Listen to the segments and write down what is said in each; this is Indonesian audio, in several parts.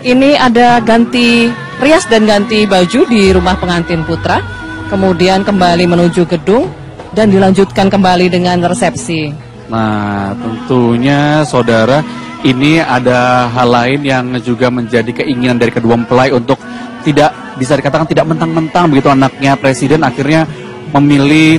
ini ada ganti rias dan ganti baju di rumah pengantin putra, kemudian kembali menuju gedung dan dilanjutkan kembali dengan resepsi. Nah, tentunya saudara, ini ada hal lain yang juga menjadi keinginan dari kedua mempelai untuk tidak bisa dikatakan tidak mentang-mentang begitu anaknya presiden akhirnya memilih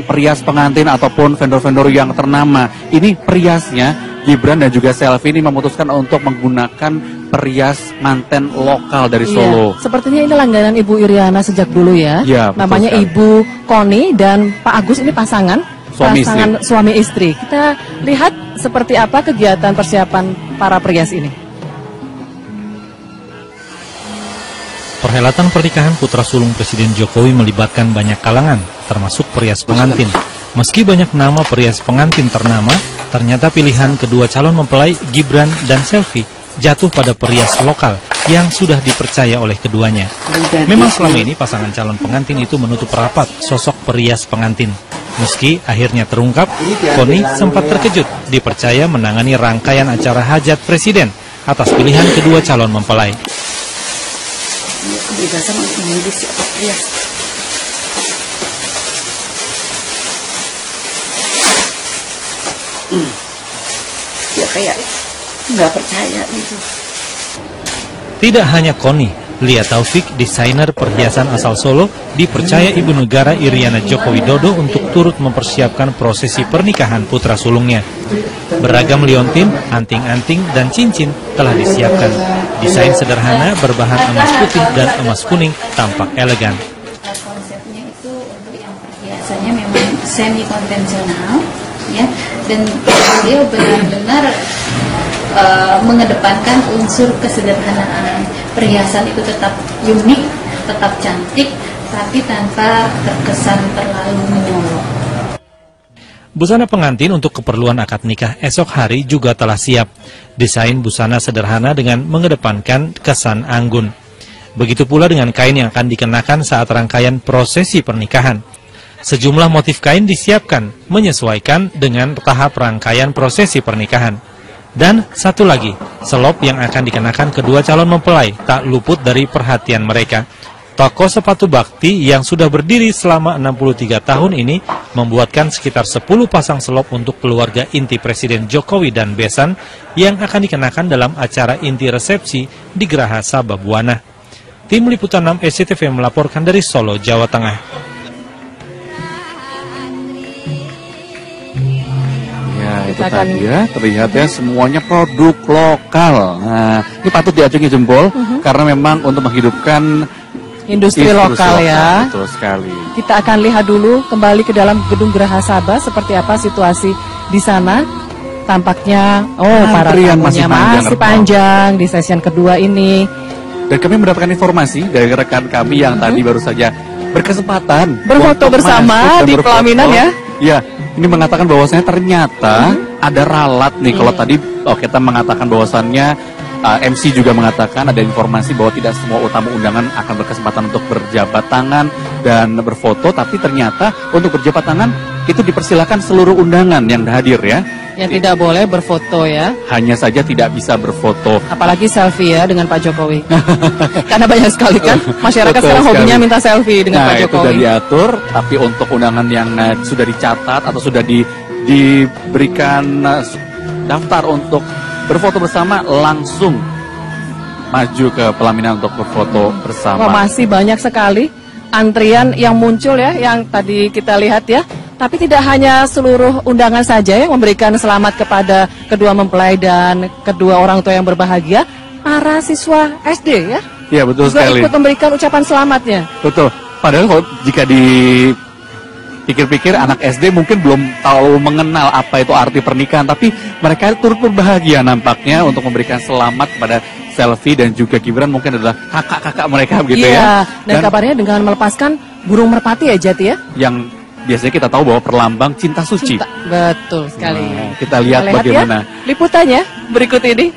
perias pengantin ataupun vendor-vendor yang ternama. Ini periasnya Gibran dan juga Selvi ini memutuskan untuk menggunakan perias manten lokal dari Solo. Sepertinya ini langganan Ibu Iriana sejak dulu ya. Namanya sekali. Ibu Koni dan Pak Agus ini pasangan suami istri. Kita lihat seperti apa kegiatan persiapan para perias ini. Perhelatan pernikahan putra sulung Presiden Jokowi melibatkan banyak kalangan, termasuk perias pengantin. Meski banyak nama perias pengantin ternama, ternyata pilihan kedua calon mempelai Gibran dan Selvi jatuh pada perias lokal yang sudah dipercaya oleh keduanya. Memang selama ini pasangan calon pengantin itu menutup rapat sosok perias pengantin. Meski akhirnya terungkap, Koni sempat terkejut dipercaya menangani rangkaian acara hajat Presiden atas pilihan kedua calon mempelai. Kebebasan untuk memilih siapa perias. Ya kayak nggak percaya gitu. Tidak hanya Koni, Lia Taufik, desainer perhiasan asal Solo, dipercaya Ibu Negara Iriana Joko Widodo untuk turut mempersiapkan prosesi pernikahan putra sulungnya. Beragam liontin, anting-anting, dan cincin telah disiapkan. Desain sederhana berbahan emas putih dan emas kuning tampak elegan. Konsepnya itu untuk yang perhiasannya memang semi konvensional, ya, dan beliau benar-benar mengedepankan unsur kesederhanaan. Perhiasan itu tetap unik, tetap cantik, tapi tanpa terkesan terlalu menyolok. Busana pengantin untuk keperluan akad nikah esok hari juga telah siap. Desain busana sederhana dengan mengedepankan kesan anggun. Begitu pula dengan kain yang akan dikenakan saat rangkaian prosesi pernikahan. Sejumlah motif kain disiapkan menyesuaikan dengan tahap rangkaian prosesi pernikahan. Dan satu lagi, selop yang akan dikenakan kedua calon mempelai tak luput dari perhatian mereka. Toko sepatu bakti yang sudah berdiri selama 63 tahun ini membuatkan sekitar 10 pasang selop untuk keluarga inti Presiden Jokowi dan besan yang akan dikenakan dalam acara inti resepsi di Geraha Sababwana. Tim Liputan 6 SCTV melaporkan dari Solo, Jawa Tengah. Ya, itu tadi ya, terlihat ya semuanya produk lokal. Nah, ini patut diacungi jempol karena memang untuk menghidupkan industri lokal ya. Betul sekali. Kita akan lihat dulu kembali ke dalam gedung Geraha Sabah seperti apa situasi di sana. Tampaknya para tamunya masih panjang di sesi kedua ini. Dan kami mendapatkan informasi dari rekan kami yang tadi baru saja berkesempatan berfoto bersama di pelaminan ya. Ya, ini mengatakan bahwasannya ternyata ada ralat nih. Kalau tadi kita mengatakan bahwasannya MC juga mengatakan ada informasi bahwa tidak semua tamu undangan akan berkesempatan untuk berjabat tangan dan berfoto, tapi ternyata untuk berjabat tangan itu dipersilakan seluruh undangan yang hadir ya. Yang tidak boleh berfoto ya. Hanya saja tidak bisa berfoto. Apalagi selfie ya dengan Pak Jokowi. Karena banyak sekali kan masyarakat sekarang hobinya minta selfie dengan Pak Jokowi. Itu sudah diatur, tapi untuk undangan yang sudah dicatat atau sudah diberikan daftar untuk berfoto bersama langsung maju ke pelaminan untuk berfoto bersama. Masih banyak sekali antrian yang muncul ya, yang tadi kita lihat ya. Tapi tidak hanya seluruh undangan saja yang memberikan selamat kepada kedua mempelai dan kedua orang tua yang berbahagia, para siswa SD ya. Iya, betul juga sekali. Ikut memberikan ucapan selamatnya. Betul. Padahal kalau jika dipikir-pikir anak SD mungkin belum tahu mengenal apa itu arti pernikahan, tapi mereka turut berbahagia nampaknya untuk memberikan selamat kepada Selvi dan juga Gibran, mungkin adalah kakak-kakak mereka begitu ya. Dan kabarnya dengan melepaskan burung merpati ya Jati ya. Yang biasanya kita tahu bahwa perlambang cinta suci. Betul sekali. Nah, kita lihat bagaimana ya, liputannya berikut ini.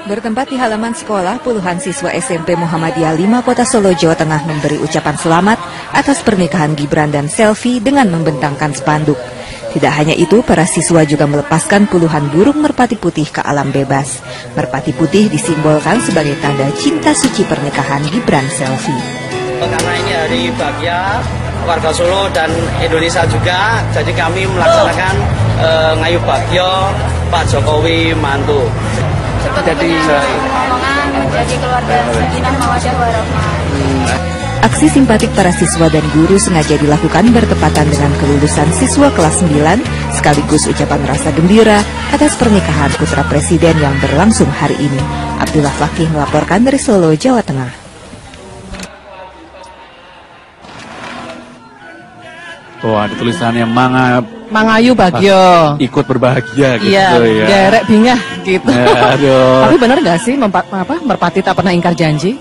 Bertempat di halaman sekolah, puluhan siswa SMP Muhammadiyah 5 Kota Solo, Jawa Tengah memberi ucapan selamat atas pernikahan Gibran dan Selvi dengan membentangkan spanduk. Tidak hanya itu, para siswa juga melepaskan puluhan burung merpati putih ke alam bebas. Merpati putih disimbolkan sebagai tanda cinta suci pernikahan Gibran Selvi. Karena ini hari bahagia warga Solo dan Indonesia juga, jadi kami melaksanakan Ngayu Bagyo Pak Jokowi Mantu. Jadi menjadi keluarga sakinah mawaddah warahmah. Aksi simpatik para siswa dan guru sengaja dilakukan bertepatan dengan kelulusan siswa kelas 9, sekaligus ucapan rasa gembira atas pernikahan putra presiden yang berlangsung hari ini. Abdullah Fakih melaporkan dari Solo, Jawa Tengah. Tuh ada tulisannya Mangayu Bagyo. Ikut berbahagia gitu Iya, ya. derek bingah gitu. Aduh. Tapi benar nggak sih merpati tak pernah ingkar janji?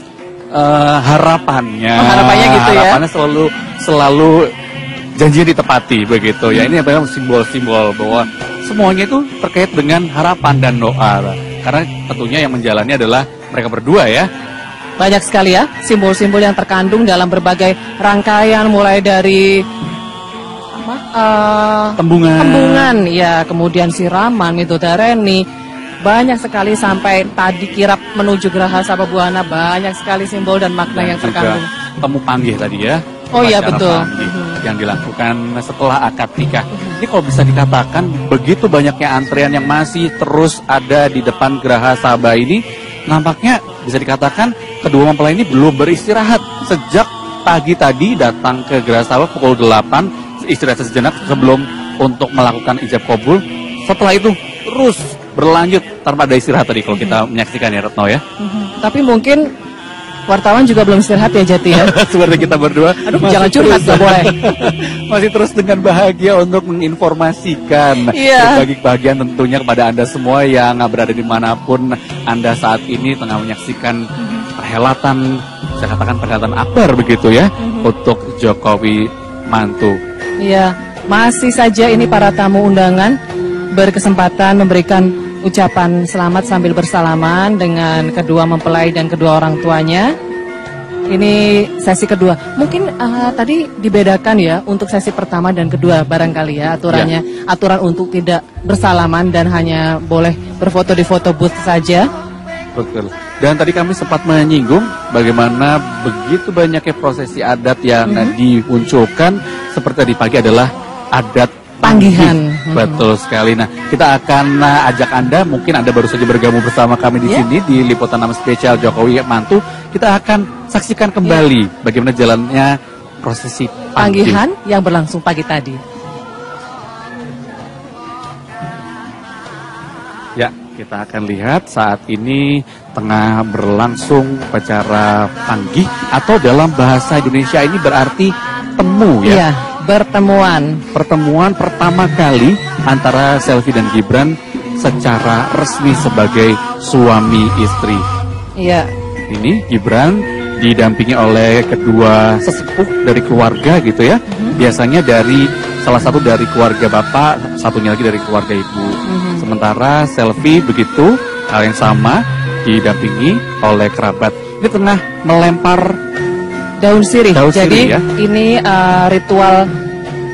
Harapannya. Harapannya gitu ya. Harapannya selalu janji ditepati begitu ya. Ini memang simbol-simbol bahwa semuanya itu terkait dengan harapan dan doa. Karena tentunya yang menjalani adalah mereka berdua ya. Banyak sekali ya simbol-simbol yang terkandung dalam berbagai rangkaian, mulai dari tembungan, ya, kemudian siraman, midodareni, banyak sekali sampai tadi kirap menuju Geraha Sababwana, banyak sekali simbol dan makna yang terkandung. Temu panggih tadi ya. Oh iya betul. Yang dilakukan setelah akad nikah. Ini kalau bisa dikatakan begitu banyaknya antrian yang masih terus ada di depan Geraha Sabah ini, nampaknya bisa dikatakan kedua mempelai ini belum beristirahat sejak pagi tadi datang ke Geraha Sabah pukul 8. Istirahat sejenak sebelum untuk melakukan ijab kabul. Setelah itu terus berlanjut tanpa ada istirahat tadi kalau kita menyaksikan ya Retno ya. Tapi mungkin wartawan juga belum istirahat ya Jati ya. Seperti kita berdua. Aduh, jangan curhat, gak boleh. Masih terus dengan bahagia untuk menginformasikan berbagi kebahagiaan tentunya kepada Anda semua yang berada dimanapun Anda saat ini tengah menyaksikan perhelatan, saya katakan perhelatan akbar begitu ya, untuk Jokowi Mantu. Iya, masih saja ini para tamu undangan berkesempatan memberikan ucapan selamat sambil bersalaman dengan kedua mempelai dan kedua orang tuanya. Ini sesi kedua. Mungkin tadi dibedakan ya untuk sesi pertama dan kedua barangkali ya aturannya. Ya. Aturan untuk tidak bersalaman dan hanya boleh berfoto di foto booth saja. Betul. Dan tadi kami sempat menyinggung bagaimana begitu banyaknya prosesi adat yang dimunculkan. Seperti tadi pagi adalah adat panggihan. Betul sekali. Nah, kita akan ajak Anda, mungkin Anda baru saja bergabung bersama kami di sini di liputan 6 spesial Jokowi Mantu. Kita akan saksikan kembali bagaimana jalannya prosesi panggihan yang berlangsung pagi tadi. Ya, kita akan lihat saat ini tengah berlangsung upacara panggih, atau dalam bahasa Indonesia ini berarti temu ya. Iya, bertemuan. Pertemuan pertama kali antara Selvi dan Gibran secara resmi sebagai suami istri. Iya. Ini Gibran didampingi oleh kedua sesepuh dari keluarga gitu ya. Biasanya dari salah satu dari keluarga bapak, satunya lagi dari keluarga ibu. Sementara Selvi begitu, hal yang sama didampingi oleh kerabat. Ini tengah melempar daun sirih. Jadi ya? Ini ritual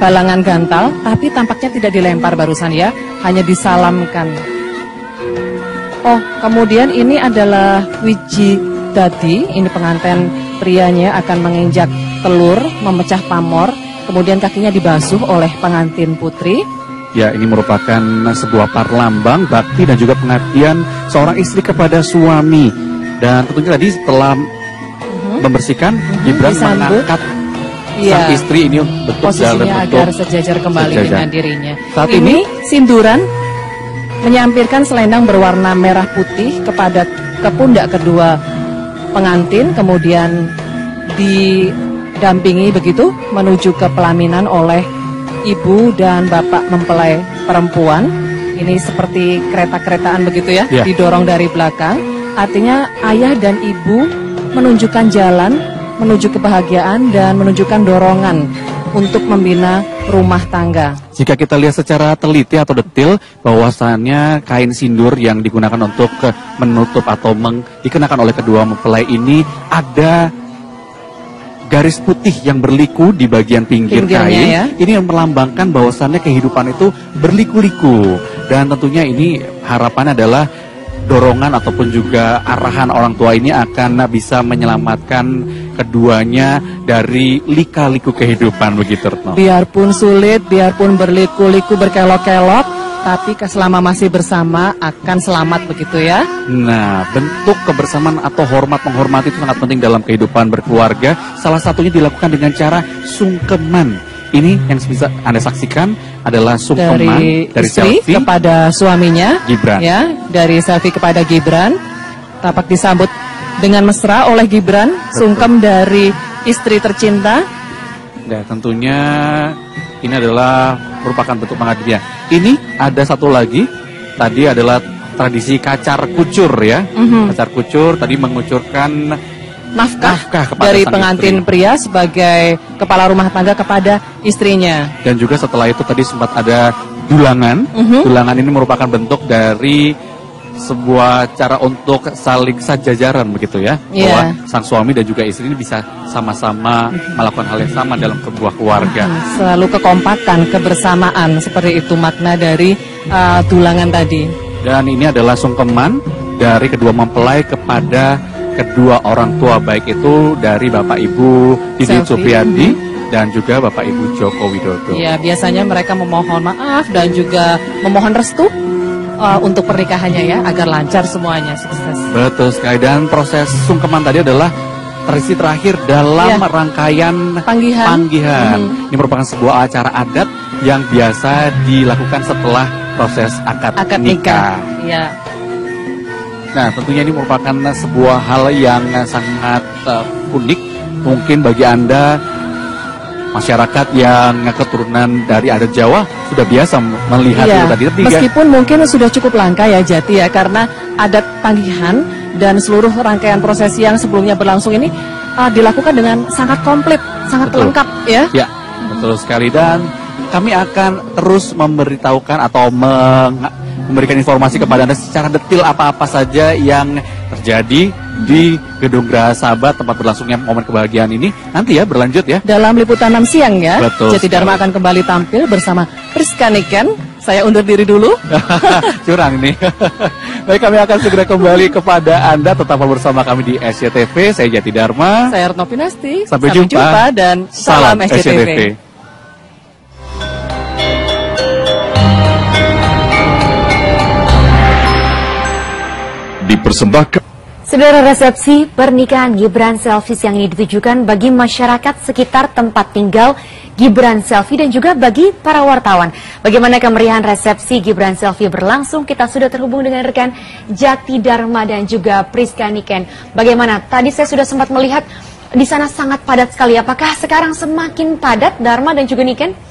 balangan gantal, tapi tampaknya tidak dilempar barusan ya, hanya disalamkan. Oh, kemudian ini adalah wiji dadi, ini pengantin prianya akan menginjak telur, memecah pamor, kemudian kakinya dibasuh oleh pengantin putri. Ya, ini merupakan sebuah parlambang bakti dan juga pengabdian seorang istri kepada suami. Dan tentunya tadi setelah membersihkan, Gibran mengangkat sang istri ini bentuk posisinya agar sejajar kembali dengan dirinya. Saat ini sinduran menyampirkan selendang berwarna merah putih ke pundak kedua pengantin, kemudian didampingi begitu menuju ke pelaminan oleh ibu dan bapak mempelai perempuan. Ini seperti kereta-keretaan begitu ya, didorong dari belakang. Artinya ayah dan ibu menunjukkan jalan menuju kebahagiaan dan menunjukkan dorongan untuk membina rumah tangga. Jika kita lihat secara teliti atau detail, bahwasannya kain sindur yang digunakan untuk menutup atau dikenakan oleh kedua mempelai ini ada garis putih yang berliku di bagian pinggir Pinggirnya, kain, ya. ini melambangkan bahwasannya kehidupan itu berliku-liku. Dan tentunya ini harapannya adalah dorongan ataupun juga arahan orang tua ini akan bisa menyelamatkan keduanya dari lika-liku kehidupan, begitu Retno. Biarpun sulit, biarpun berliku-liku, berkelok-kelok, tapi selama masih bersama akan selamat, begitu ya. Nah, bentuk kebersamaan atau menghormati itu sangat penting dalam kehidupan berkeluarga. Salah satunya dilakukan dengan cara sungkeman. Ini yang bisa Anda saksikan adalah sungkeman dari istri Selfie kepada suaminya, Gibran. Ya, dari Selfie kepada Gibran. Tampak disambut dengan mesra oleh Gibran, sungkem dari istri tercinta. Nah, tentunya ini adalah merupakan bentuk pengabdian. Ini ada satu lagi, tadi adalah tradisi kacar kucur ya. Kacar kucur tadi mengucurkan Nafkah kepada dari sang pengantin istri. pria sebagai kepala rumah tangga kepada istrinya. Dan juga setelah itu tadi sempat ada dulangan. Dulangan ini merupakan bentuk dari sebuah cara untuk saling sejajaran begitu ya. Iya. Bahwa sang suami dan juga istri ini bisa sama-sama melakukan hal yang sama dalam sebuah keluarga. Selalu kekompakan, kebersamaan, seperti itu makna dari dulangan tadi. Dan ini adalah sungkeman dari kedua mempelai kepada kedua orang tua, baik itu dari Bapak Ibu Didi Selfie. Supriyadi dan juga Bapak Ibu Joko Widodo. Ya, biasanya mereka memohon maaf dan juga memohon restu untuk pernikahannya ya, agar lancar semuanya, sukses. Betul sekali, dan proses sungkeman tadi adalah tradisi terakhir dalam Ya. rangkaian Panggihan. Ini merupakan sebuah acara adat yang biasa dilakukan setelah proses akad nikah. Ya. Nah, tentunya ini merupakan sebuah hal yang sangat unik mungkin bagi Anda masyarakat yang keturunan dari adat Jawa sudah biasa melihat Iya, itu tadi. meskipun mungkin sudah cukup langka ya Jati ya, karena adat panggihan dan seluruh rangkaian prosesi yang sebelumnya berlangsung ini dilakukan dengan sangat komplit, sangat Betul. lengkap ya. Ya, betul sekali, dan kami akan terus memberitahukan atau memberikan informasi kepada Anda secara detail apa-apa saja yang terjadi di Gedung Geraha Sabah tempat berlangsungnya momen kebahagiaan ini. Nanti ya berlanjut ya. Dalam liputan 6 siang ya, Betul Jati Dharma akan kembali tampil bersama Priska Niken. Saya undur diri dulu. Curang nih. Baik, kami akan segera kembali kepada Anda. Tetap bersama kami di SCTV. Saya Jati Dharma. Saya Retno Pinasti. Sampai jumpa. Dan salam SCTV. Dipersembahkan. Saudara, resepsi pernikahan Gibran Selfie yang ini ditujukan bagi masyarakat sekitar tempat tinggal Gibran Selfie dan juga bagi para wartawan. Bagaimana kemeriahan resepsi Gibran Selfie berlangsung? Kita sudah terhubung dengan rekan Jati Dharma dan juga Priska Niken. Bagaimana? Tadi saya sudah sempat melihat di sana sangat padat sekali. Apakah sekarang semakin padat, Dharma dan juga Niken?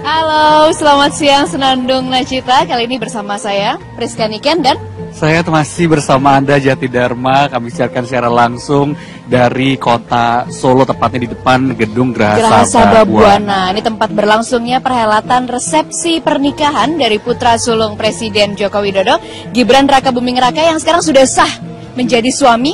Halo, selamat siang Senandung Nacita. Kali ini bersama saya, Priska Niken, dan Saya masih bersama Anda, Jati Dharma. Kami siarkan secara langsung dari kota Solo, tepatnya di depan Gedung Geraha Sabah Buana. Ini tempat berlangsungnya perhelatan resepsi pernikahan dari putra sulung Presiden Joko Widodo, Gibran Raka Buming Raka, yang sekarang sudah sah menjadi suami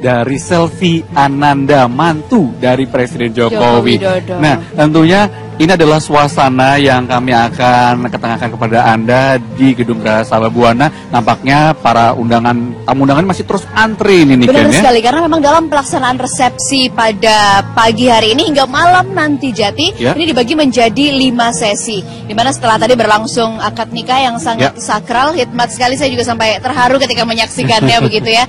dari Selfie Ananda, mantu dari Presiden Jokowi. Widodo. Nah, tentunya ini adalah suasana yang kami akan ketengahkan kepada Anda di Gedung Geraha Sabah Buana. Nampaknya para tamu undangan masih terus antri ini, Benar Ken, ya? sekali, karena memang dalam pelaksanaan resepsi pada pagi hari ini hingga malam nanti, Jati, Ya. ini dibagi menjadi 5 sesi. Dimana setelah tadi berlangsung akad nikah yang sangat sakral, hikmat sekali, saya juga sampai terharu ketika menyaksikannya begitu ya.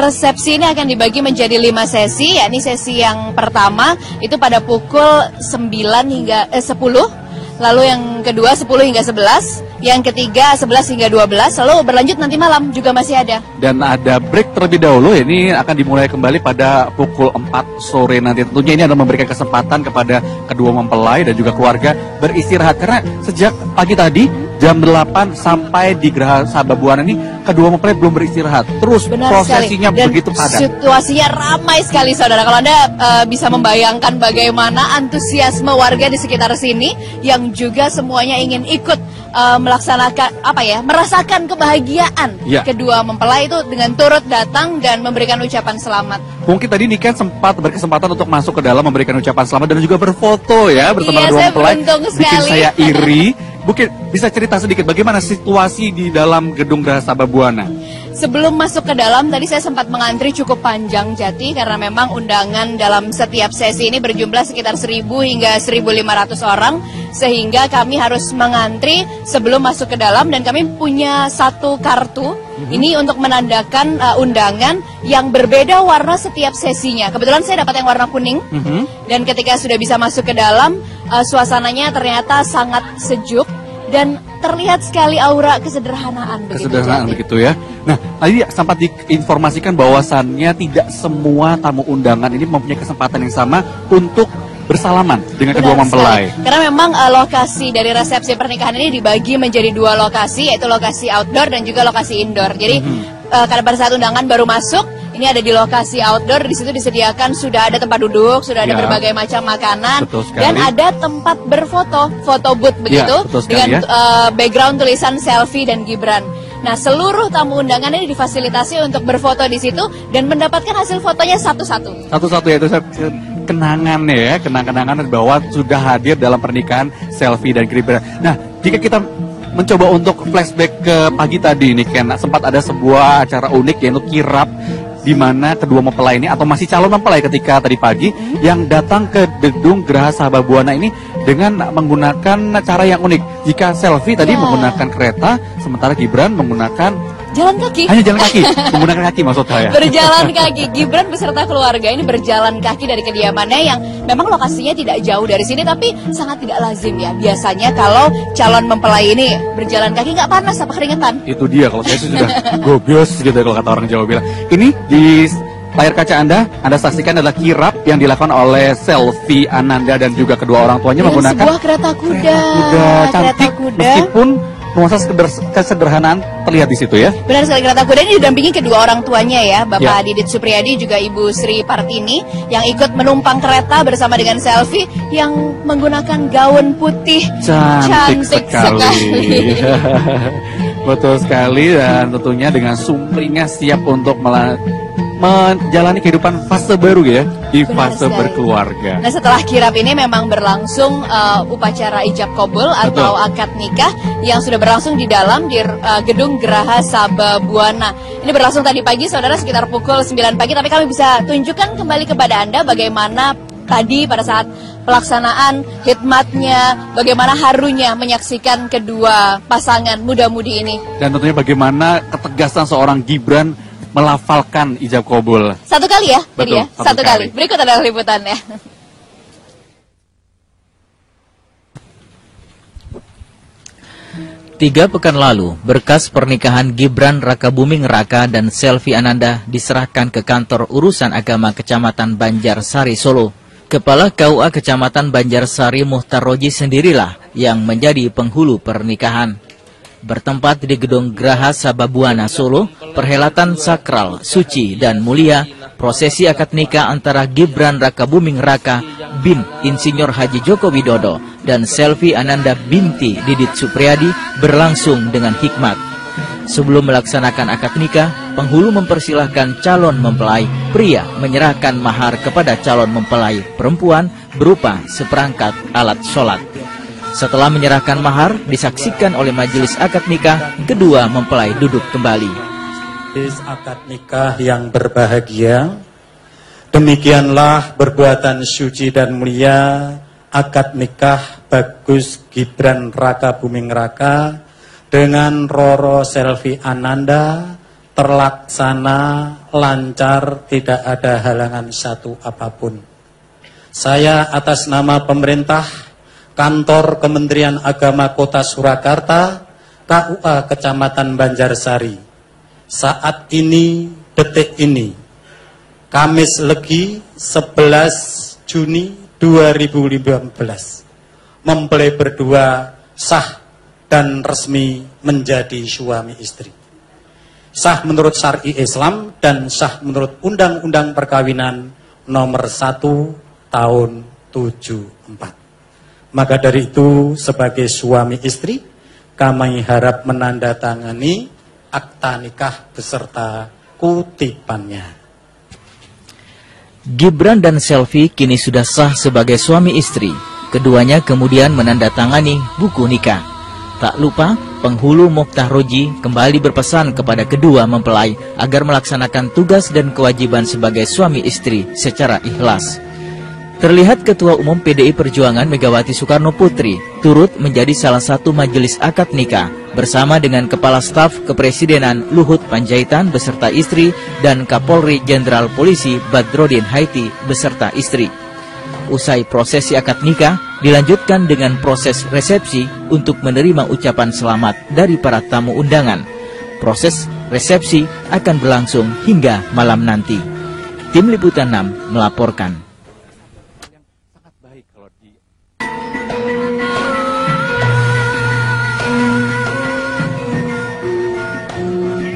Resepsi ini akan dibagi menjadi 5 sesi, yakni sesi yang pertama itu pada pukul 9 hingga 10. Lalu yang kedua 10 hingga 11, yang ketiga 11 hingga 12, lalu berlanjut nanti malam juga masih ada. Dan ada break terlebih dahulu, ini akan dimulai kembali pada pukul 4 sore nanti. Tentunya ini adalah memberikan kesempatan kepada kedua mempelai dan juga keluarga beristirahat. Karena sejak pagi tadi jam 8 sampai di Geraha Sababwana ini kedua mempelai belum beristirahat. Terus Benar prosesinya sekali. Dan begitu padat. Situasinya ramai sekali saudara. Kalau Anda bisa membayangkan bagaimana antusiasme warga di sekitar sini yang juga semuanya ingin ikut melaksanakan merasakan kebahagiaan kedua mempelai itu dengan turut datang dan memberikan ucapan selamat. Mungkin tadi Niken sempat berkesempatan untuk masuk ke dalam memberikan ucapan selamat dan juga berfoto ya bersama kedua mempelai. Bikin saya iri. Mungkin bisa cerita sedikit bagaimana situasi di dalam gedung Geraha Sababwana? Sebelum masuk ke dalam, tadi saya sempat mengantri cukup panjang Jati karena memang undangan dalam setiap sesi ini berjumlah sekitar 1.000 hingga 1.500 orang sehingga kami harus mengantri sebelum masuk ke dalam dan kami punya satu kartu ini untuk menandakan undangan yang berbeda warna setiap sesinya. Kebetulan saya dapat yang warna kuning dan ketika sudah bisa masuk ke dalam suasananya ternyata sangat sejuk dan terlihat sekali aura kesederhanaan begitu ya. Nah, tadi sempat diinformasikan bahwasannya tidak semua tamu undangan ini mempunyai kesempatan yang sama untuk bersalaman dengan kedua mempelai. Karena memang lokasi dari resepsi pernikahan ini dibagi menjadi dua lokasi, yaitu lokasi outdoor dan juga lokasi indoor. Jadi pada saat undangan baru masuk, ini ada di lokasi outdoor, di situ disediakan sudah ada tempat duduk, sudah ada berbagai macam makanan, dan ada tempat berfoto, foto booth begitu, dengan background tulisan selfie dan Gibran. Nah, seluruh tamu undangan ini difasilitasi untuk berfoto di situ dan mendapatkan hasil fotonya satu-satu. Satu-satu ya, itu kenangan ya, kenang-kenangan bahwa sudah hadir dalam pernikahan selfie dan Gibran. Nah, jika kita mencoba untuk flashback ke pagi tadi nih Ken, sempat ada sebuah acara unik yaitu kirap di mana kedua mempelai ini atau masih calon mempelai ketika tadi pagi yang datang ke gedung Geraha Sababwana ini dengan menggunakan cara yang unik. Jika selfie tadi menggunakan kereta, sementara Gibran menggunakan jalan kaki. Hanya jalan kaki, menggunakan kaki maksud saya. Berjalan kaki. Gibran beserta keluarga ini berjalan kaki dari kediamannya yang memang lokasinya tidak jauh dari sini tapi sangat tidak lazim ya. Biasanya kalau calon mempelai ini berjalan kaki nggak panas apa keringetan. Itu dia, kalau saya sudah gobios gitu kalau kata orang Jawa bilang. Ini di layar kaca Anda saksikan adalah kirap yang dilakukan oleh Selvi Ananda dan juga kedua orang tuanya menggunakan sebuah kereta kuda cantik meskipun nuansa kesederhanaan terlihat di situ ya. Benar sekali, kereta kuda ini didampingi kedua orang tuanya ya, Bapak Didit Supriyadi juga Ibu Sri Partini yang ikut menumpang kereta bersama dengan Selvi yang menggunakan gaun putih cantik sekali. Betul sekali, dan tentunya dengan sumringah siap untuk menjalani kehidupan fase baru ya, di fase berkeluarga. Nah, setelah kirap ini memang berlangsung upacara ijab kabul atau akad nikah yang sudah berlangsung di dalam di gedung Geraha Sababwana. Ini berlangsung tadi pagi saudara sekitar pukul 9 pagi, tapi kami bisa tunjukkan kembali kepada Anda bagaimana tadi pada saat pelaksanaan hikmatnya, bagaimana harunya menyaksikan kedua pasangan muda-mudi ini. Dan tentunya bagaimana ketegasan seorang Gibran melafalkan ijab kabul. Satu kali ya? Betul, ya? Satu kali. Berikut adalah liputannya. Tiga pekan lalu, berkas pernikahan Gibran Rakabuming Raka dan Selvi Ananda diserahkan ke kantor urusan agama Kecamatan Banjarsari, Solo. Kepala KUA Kecamatan Banjarsari Muhtar Roji sendirilah yang menjadi penghulu pernikahan. Bertempat di gedung Geraha Sababwana, Solo, perhelatan sakral, suci, dan mulia, prosesi akad nikah antara Gibran Rakabuming Raka bin Insinyur Haji Joko Widodo dan Selvi Ananda binti Didit Supriyadi berlangsung dengan hikmat. Sebelum melaksanakan akad nikah, penghulu mempersilahkan calon mempelai pria menyerahkan mahar kepada calon mempelai perempuan berupa seperangkat alat sholat. Setelah menyerahkan mahar, disaksikan oleh majelis akad nikah, kedua mempelai duduk kembali. Majelis akad nikah yang berbahagia, demikianlah perbuatan suci dan mulia akad nikah Bagus Gibran Rakabuming Raka dengan Roro Selvi Ananda terlaksana lancar, tidak ada halangan satu apapun. Saya atas nama pemerintah Kantor Kementerian Agama Kota Surakarta, KUA Kecamatan Banjarsari, saat ini, detik ini, Kamis Legi 11 Juni 2015, mempelai berdua sah dan resmi menjadi suami istri. Sah menurut syar'i Islam dan sah menurut Undang-Undang Perkawinan nomor 1 tahun 74. Maka dari itu sebagai suami istri kami harap menandatangani akta nikah beserta kutipannya. Gibran dan Selvi kini sudah sah sebagai suami istri. Keduanya kemudian menandatangani buku nikah. Tak lupa, penghulu Mokhtar Roji kembali berpesan kepada kedua mempelai agar melaksanakan tugas dan kewajiban sebagai suami istri secara ikhlas. Terlihat Ketua Umum PDI Perjuangan Megawati Soekarno Putri turut menjadi salah satu majelis akad nikah bersama dengan Kepala Staf Kepresidenan Luhut Panjaitan beserta istri dan Kapolri Jenderal Polisi Badrodin Haiti beserta istri. Usai prosesi akad nikah, dilanjutkan dengan proses resepsi untuk menerima ucapan selamat dari para tamu undangan. Proses resepsi akan berlangsung hingga malam nanti. Tim Liputan 6 melaporkan.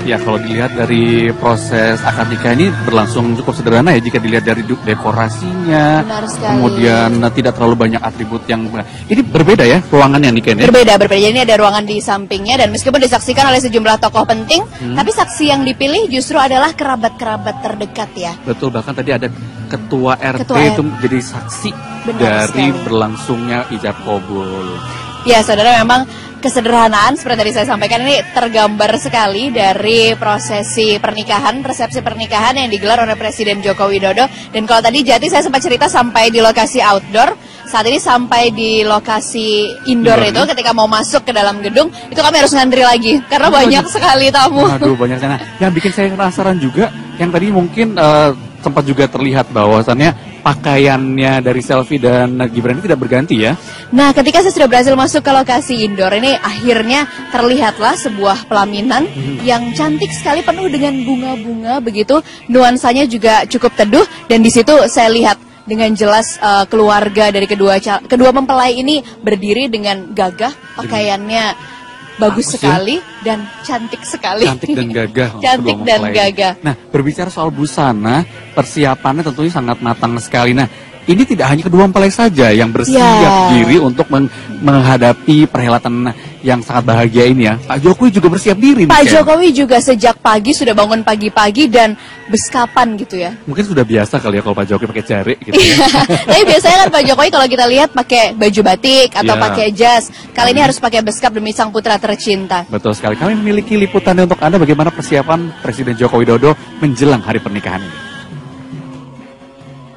Ya, kalau dilihat dari proses akad nikah ini berlangsung cukup sederhana ya jika dilihat dari dekorasinya, kemudian tidak terlalu banyak atribut yang ini berbeda ya ruangannya nih Ken ya? Berbeda. Jadi ini ada ruangan di sampingnya dan meskipun disaksikan oleh sejumlah tokoh penting, tapi saksi yang dipilih justru adalah kerabat-kerabat terdekat ya. Betul, bahkan tadi ada ketua RT itu menjadi saksi dari berlangsungnya ijab kabul. Ya, saudara, memang kesederhanaan seperti tadi saya sampaikan ini tergambar sekali dari prosesi pernikahan, resepsi pernikahan yang digelar oleh Presiden Joko Widodo. Dan kalau tadi Jati saya sempat cerita sampai di lokasi outdoor, saat ini sampai di lokasi indoor itu ketika mau masuk ke dalam gedung itu kami harus ngantri lagi karena banyak sekali tamu. Aduh, banyak sana. Yang bikin saya penasaran juga yang tadi mungkin sempat juga terlihat bahwasannya pakaiannya dari Selvi dan Gibran ini tidak berganti ya. Nah, ketika saya sudah berhasil masuk ke lokasi indoor ini, akhirnya terlihatlah sebuah pelaminan yang cantik sekali, penuh dengan bunga-bunga begitu. Nuansanya juga cukup teduh dan di situ saya lihat dengan jelas keluarga dari kedua mempelai ini berdiri dengan gagah, pakaiannya bagus sekali dan cantik sekali. Cantik dan gagah. Cantik dan gagah. Nah, berbicara soal busana, persiapannya tentunya sangat matang sekali. Nah, ini tidak hanya kedua mempelai saja yang bersiap diri untuk menghadapi perhelatan yang sangat bahagia ini ya. Pak Jokowi juga bersiap diri. Pak Jokowi juga sejak pagi sudah bangun pagi-pagi dan beskapan gitu ya. Mungkin sudah biasa kali ya kalau Pak Jokowi pakai jari gitu ya. Tapi biasanya kan Pak Jokowi kalau kita lihat pakai baju batik atau pakai jas. Kali ini harus pakai beskap demi sang putra tercinta. Betul sekali. Kami memiliki liputannya untuk Anda bagaimana persiapan Presiden Joko Widodo menjelang hari pernikahan ini.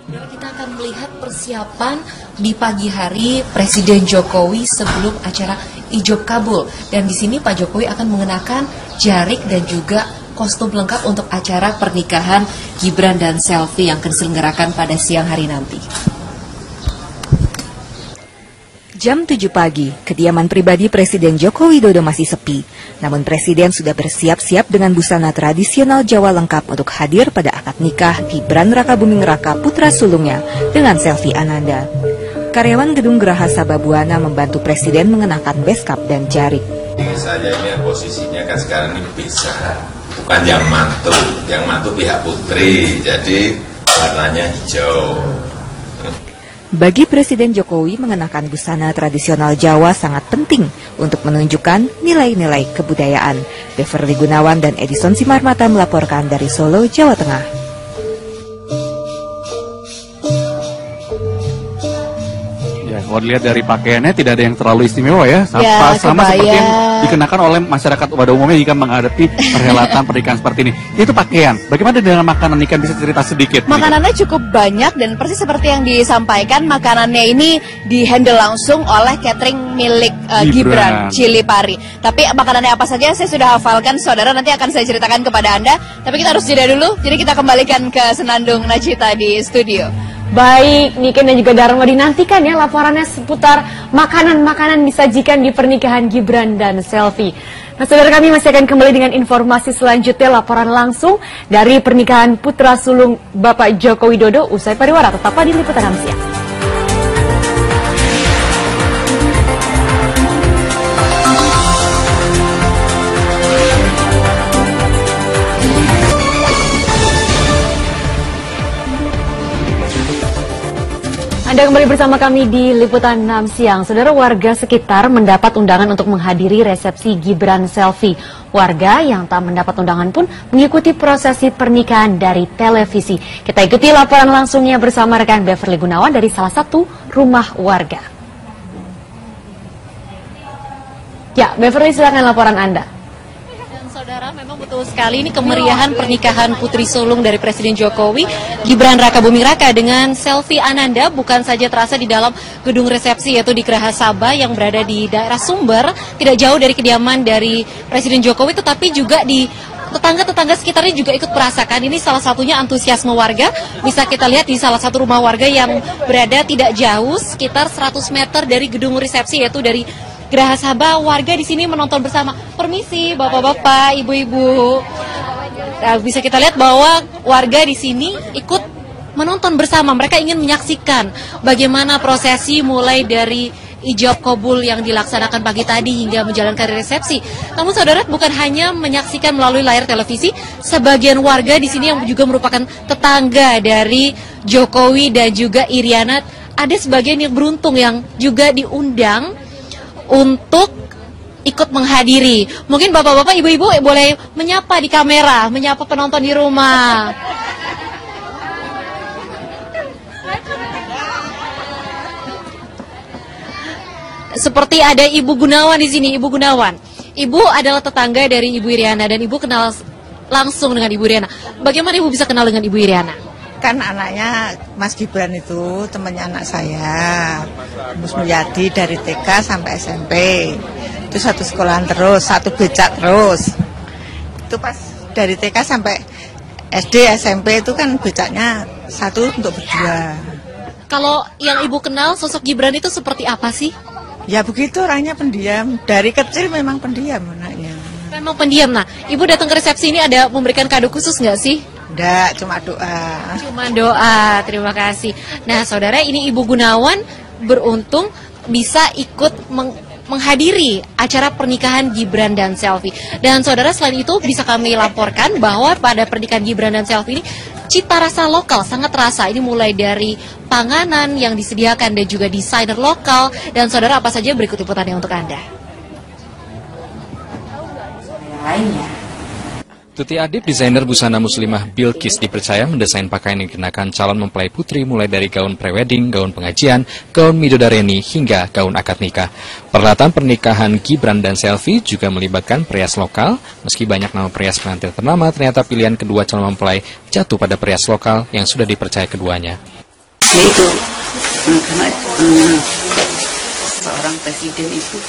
Kita akan melihat persiapan di pagi hari Presiden Jokowi sebelum acara ijab kabul. Dan di sini Pak Jokowi akan mengenakan jarik dan juga kostum lengkap untuk acara pernikahan Gibran dan Selvi yang akan diselenggarakan pada siang hari nanti. Jam 7 pagi, kediaman pribadi Presiden Joko Widodo masih sepi. Namun Presiden sudah bersiap-siap dengan busana tradisional Jawa lengkap untuk hadir pada akad nikah Gibran Rakabuming Raka putra sulungnya dengan Selvi Ananda. Karyawan Gedung Geraha Sababwana membantu Presiden mengenakan beskap dan jarik. Saya ini posisinya kan sekarang ini bisa, bukan yang mantu pihak putri, jadi warnanya hijau. Bagi Presiden Jokowi, mengenakan busana tradisional Jawa sangat penting untuk menunjukkan nilai-nilai kebudayaan. Beverly Gunawan dan Edison Simarmata melaporkan dari Solo, Jawa Tengah. Kalau dilihat dari pakaiannya tidak ada yang terlalu istimewa ya, sama seperti yang dikenakan oleh masyarakat pada umumnya jika menghadapi perhelatan pernikahan seperti ini. Itu pakaian. Bagaimana dengan makanan ikan, bisa cerita sedikit? Makanannya cukup banyak dan persis seperti yang disampaikan, makanannya ini dihandle langsung oleh catering milik Gibran Cili Pari. Tapi makanannya apa saja saya sudah hafalkan, saudara, nanti akan saya ceritakan kepada Anda. Tapi kita harus jeda dulu, jadi kita kembalikan ke Senandung Nachita di studio. Baik, Niken dan juga Dharma, dinantikan ya laporannya seputar makanan-makanan disajikan di pernikahan Gibran dan Selvi. Nah, saudara, kami masih akan kembali dengan informasi selanjutnya, laporan langsung dari pernikahan putra sulung Bapak Joko Widodo usai pariwara. Tetaplah di Liputan 6 Siang. Anda kembali bersama kami di Liputan 6 Siang. Saudara, warga sekitar mendapat undangan untuk menghadiri resepsi Gibran Selfie. Warga yang tak mendapat undangan pun mengikuti prosesi pernikahan dari televisi. Kita ikuti laporan langsungnya bersama rekan Beverly Gunawan dari salah satu rumah warga. Ya, Beverly, silakan laporan Anda. Saudara, memang betul sekali ini kemeriahan pernikahan Putri Sulung dari Presiden Jokowi, Gibran Rakabuming Raka dengan Selfie Ananda bukan saja terasa di dalam gedung resepsi yaitu di Geraha Sabah yang berada di daerah Sumber, tidak jauh dari kediaman dari Presiden Jokowi, tetapi juga di tetangga-tetangga sekitarnya juga ikut merasakan. Ini salah satunya antusiasme warga, bisa kita lihat di salah satu rumah warga yang berada tidak jauh, sekitar 100 meter dari gedung resepsi yaitu dari Geraha Sabah. Warga di sini menonton bersama. Permisi bapak-bapak, ibu-ibu. Nah, bisa kita lihat bahwa warga di sini ikut menonton bersama. Mereka ingin menyaksikan bagaimana prosesi mulai dari ijab kabul yang dilaksanakan pagi tadi hingga menjalankan resepsi. Namun saudara, bukan hanya menyaksikan melalui layar televisi, sebagian warga di sini yang juga merupakan tetangga dari Jokowi dan juga Iriana, ada sebagian yang beruntung yang juga diundang untuk ikut menghadiri. Mungkin bapak-bapak, ibu-ibu boleh menyapa di kamera, menyapa penonton di rumah. Seperti ada Ibu Gunawan di sini, Ibu Gunawan. Ibu adalah tetangga dari Ibu Iriana dan Ibu kenal langsung dengan Ibu Iriana. Bagaimana Ibu bisa kenal dengan Ibu Iriana? Kan anaknya Mas Gibran itu temannya anak saya, Mus Mulyadi, dari TK sampai SMP. Itu satu sekolahan terus, satu becak terus. Itu pas dari TK sampai SD, SMP itu kan becaknya satu untuk berdua. Kalau yang Ibu kenal sosok Gibran itu seperti apa sih? Ya begitu, orangnya pendiam. Dari kecil memang pendiam anaknya. Memang pendiam. Nah, Ibu datang ke resepsi ini ada memberikan kado khusus nggak sih? Enggak, cuma doa. Cuma doa, terima kasih. Nah, saudara, ini Ibu Gunawan beruntung bisa ikut menghadiri acara pernikahan Gibran dan Selfie. Dan saudara, selain itu bisa kami laporkan bahwa pada pernikahan Gibran dan Selfie ini cita rasa lokal sangat terasa. Ini mulai dari panganan yang disediakan dan juga desainer lokal. Dan saudara, apa saja berikut liputannya untuk Anda. Lainnya, Tuti Adib, desainer busana muslimah Bilqis, dipercaya mendesain pakaian yang dikenakan calon mempelai putri mulai dari gaun prewedding, gaun pengajian, gaun midodareni, hingga gaun akad nikah. Peralatan pernikahan Gibran dan Selfie juga melibatkan perias lokal. Meski banyak nama perias pengantin ternama, ternyata pilihan kedua calon mempelai jatuh pada perias lokal yang sudah dipercaya keduanya. Yaitu, karena seorang presiden itu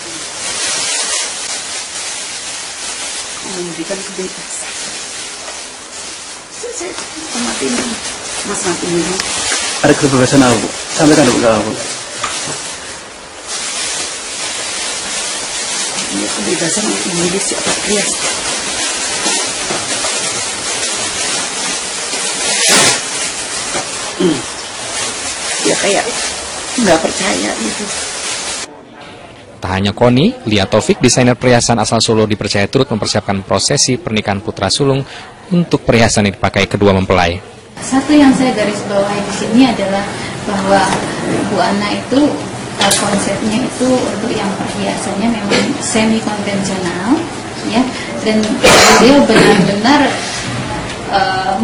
memberikan kebebasan. Saya mati ini, Mas mati ini. Ada kebebasan apa, Bu? Sampaikan Bu ke aku. Ini kebebasan untuk memilih siapa perias. Ya kayak nggak percaya gitu. Tak hanya Koni, Lia Taufik, desainer perhiasan asal Solo, dipercaya turut mempersiapkan prosesi pernikahan putra sulung untuk perhiasan yang dipakai kedua mempelai. Satu yang saya garis bawahi di sini adalah bahwa Bu Ana itu konsepnya itu untuk yang perhiasannya memang semi konvensional, ya, dan beliau benar-benar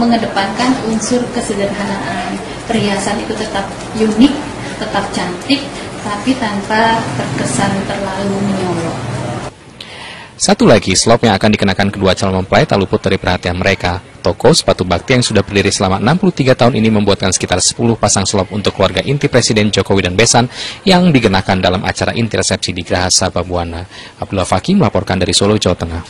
mengedepankan unsur kesederhanaan. Perhiasan itu tetap unik, tetap cantik, tapi tanpa terkesan terlalu menyolok. Satu lagi, slop yang akan dikenakan kedua calon mempelai tak luput dari perhatian mereka. Toko sepatu bakti yang sudah berdiri selama 63 tahun ini membuatkan sekitar 10 pasang slop untuk keluarga inti Presiden Jokowi dan Besan yang dikenakan dalam acara inti resepsi di Geraha Sabah Buwana. Abdullah Fakih melaporkan dari Solo, Jawa Tengah.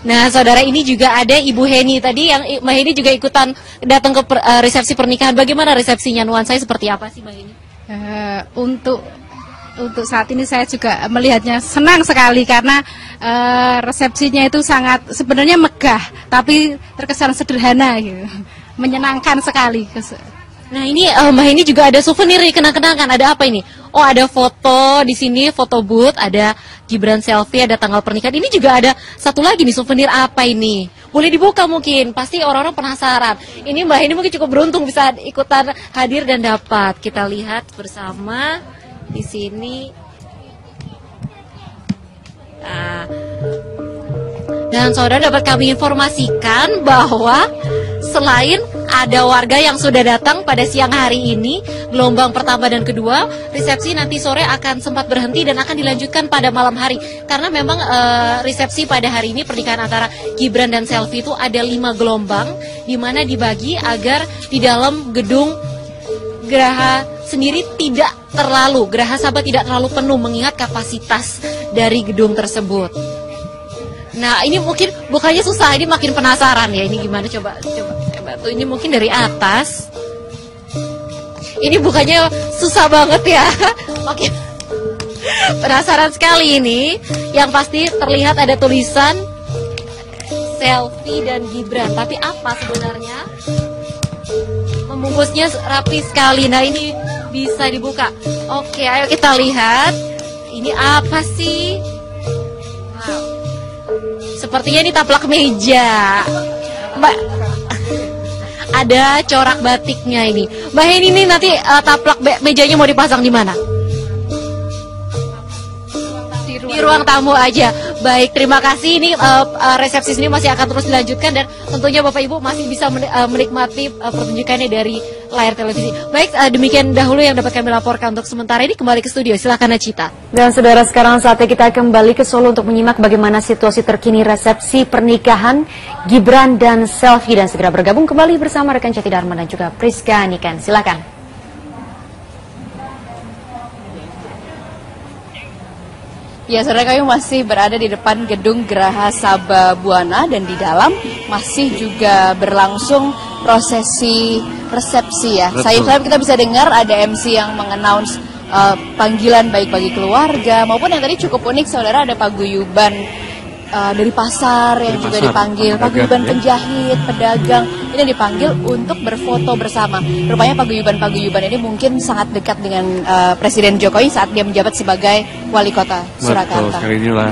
Nah, saudara, ini juga ada Ibu Heni tadi yang Mbak Heni juga ikutan datang ke resepsi pernikahan. Bagaimana resepsinya, nuansanya seperti apa sih Mbak Heni? Untuk saat ini saya juga melihatnya senang sekali karena resepsinya itu sangat sebenarnya megah, tapi terkesan sederhana gitu. Menyenangkan sekali. Nah, ini Mbak Heni juga ada souvenir kenang-kenangan. Ada apa ini? Oh, ada foto di sini, foto booth, ada Gibran selfie, ada tanggal pernikahan. Ini juga ada satu lagi nih, souvenir apa ini? Boleh dibuka mungkin, pasti orang-orang penasaran. Ini Mbak Heni mungkin cukup beruntung bisa ikutan hadir dan dapat. Kita lihat bersama di sini. Nah, dan saudara dapat kami informasikan bahwa selain ada warga yang sudah datang pada siang hari ini, gelombang pertama dan kedua, resepsi nanti sore akan sempat berhenti dan akan dilanjutkan pada malam hari. Karena memang resepsi pada hari ini pernikahan antara Gibran dan Selvi itu ada 5 gelombang, di mana dibagi agar di dalam gedung Geraha sendiri Geraha Sabah tidak terlalu penuh mengingat kapasitas dari gedung tersebut. Nah, ini mungkin bukannya susah, ini makin penasaran ya. Ini gimana coba saya bantu. Ini mungkin dari atas. Ini bukannya susah banget ya. Makin penasaran sekali ini. Yang pasti terlihat ada tulisan Selvi dan Gibran. Tapi apa sebenarnya? Membungkusnya rapi sekali. Nah, ini bisa dibuka. Oke, ayo kita lihat. Ini apa sih? Wow. Sepertinya ini taplak meja. Mbak, ada corak batiknya ini. Mbak Heni, ini nanti taplak mejanya mau dipasang di mana? Di ruang tamu aja. Baik, terima kasih. Ini resepsi ini masih akan terus dilanjutkan dan tentunya Bapak Ibu masih bisa menikmati pertunjukannya dari layar televisi. Baik, demikian dahulu yang dapat kami laporkan untuk sementara ini. Kembali ke studio, silakan Nacita. Dan saudara, sekarang saatnya kita kembali ke Solo untuk menyimak bagaimana situasi terkini resepsi pernikahan Gibran dan Selvi, dan segera bergabung kembali bersama rekan Cati Dharma dan juga Priska Niken. Silakan. Ya, saudara, kami masih berada di depan gedung Geraha Sabah Buana dan di dalam masih juga berlangsung prosesi resepsi ya. Sayang kita bisa dengar ada MC yang mengannounce panggilan baik bagi keluarga maupun yang tadi cukup unik, saudara, ada paguyuban dari pasar yang juga dipanggil, paguyuban penjahit, pedagang, ini dipanggil untuk berfoto bersama. Rupanya paguyuban ini mungkin sangat dekat dengan Presiden Jokowi saat dia menjabat sebagai wali kota Surakarta. Betul, sekali inilah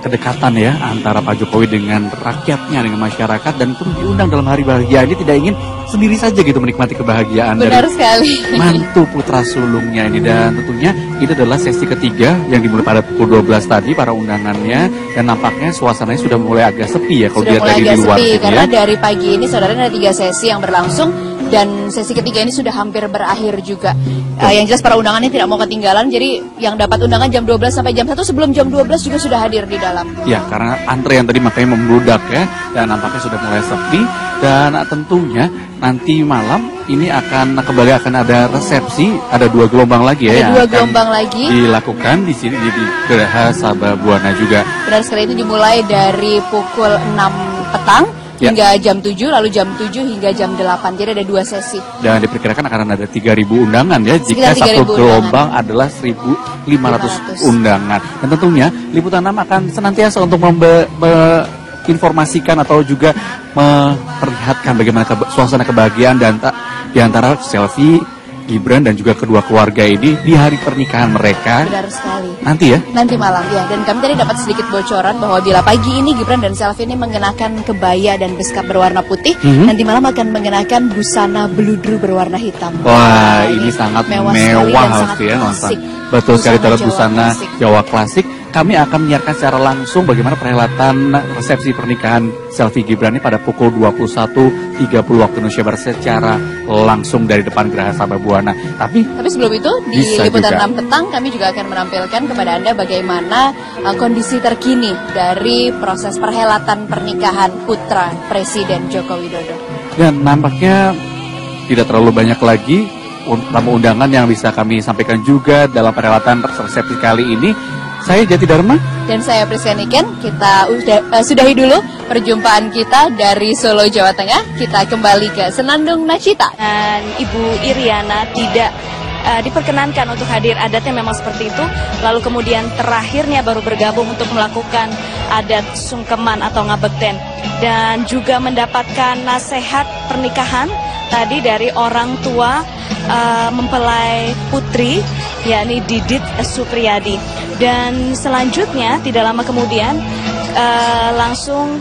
kedekatan ya antara Pak Jokowi dengan rakyatnya, dengan masyarakat, dan pun diundang dalam hari bahagia ini tidak ingin sendiri saja gitu menikmati kebahagiaan. Benar dari sekali. Mantu putra sulungnya ini, dan tentunya ini adalah sesi ketiga yang dimulai pada pukul 12 tadi para undangannya, dan nampaknya suasananya sudah mulai agak sepi ya kalau dilihat dari di luar sepi, karena ya. Dari pagi ini saudara ada 3 sesi yang berlangsung dan sesi ketiga ini sudah hampir berakhir juga. Yang jelas para undangannya tidak mau ketinggalan, jadi yang dapat undangan jam 12 sampai jam 1 sebelum jam 12 juga sudah hadir di dalam. Ya, karena antrean tadi makanya membludak ya, dan nampaknya sudah mulai sepi, dan tentunya nanti malam ini akan ada resepsi, ada 2 gelombang lagi ya. Ada 2 gelombang lagi dilakukan di sini di Geraha Sabah Buana juga. Benar sekali, itu dimulai dari pukul 6 petang hingga jam 7, lalu jam 7 hingga jam 8. Jadi ada 2 sesi. Dan diperkirakan akan ada 3.000 undangan ya, jika satu gelombang adalah 1.500 undangan. Dan tentunya Liputan 6 akan senantiasa untuk informasikan atau juga memperlihatkan bagaimana suasana kebahagiaan dan di antara Selvi, Gibran dan juga kedua keluarga ini di hari pernikahan mereka. Benar sekali. Nanti ya? Nanti malam ya. Dan kami tadi dapat sedikit bocoran bahwa bila pagi ini Gibran dan Selvi ini mengenakan kebaya dan beskap berwarna putih, nanti malam akan mengenakan busana beludru berwarna hitam. Wah, ini sangat mewah harus ya nonton. Betul sekali, dalam busana Jawa klasik. Kami akan menyiarkan secara langsung bagaimana perhelatan resepsi pernikahan Selvi Gibran ini pada pukul 21.30 waktu Indonesia Barat secara langsung dari depan Geraha Sabah Buana. Tapi sebelum itu di Liputan 6 petang kami juga akan menampilkan kepada Anda bagaimana kondisi terkini dari proses perhelatan pernikahan putra Presiden Joko Widodo. Dan nampaknya tidak terlalu banyak lagi tamu undangan yang bisa kami sampaikan juga dalam perhelatan resepsi kali ini. Saya Jati Dharma dan saya Priska Niken. Kita sudahi dulu perjumpaan kita dari Solo, Jawa Tengah. Kita kembali ke Senandung Nacita. Dan Ibu Iriana tidak diperkenankan untuk hadir, adatnya memang seperti itu. Lalu kemudian terakhirnya baru bergabung untuk melakukan adat sungkeman atau ngabekten, dan juga mendapatkan nasihat pernikahan tadi dari orang tua mempelai putri yakni Didit Supriyadi. Dan selanjutnya tidak lama kemudian langsung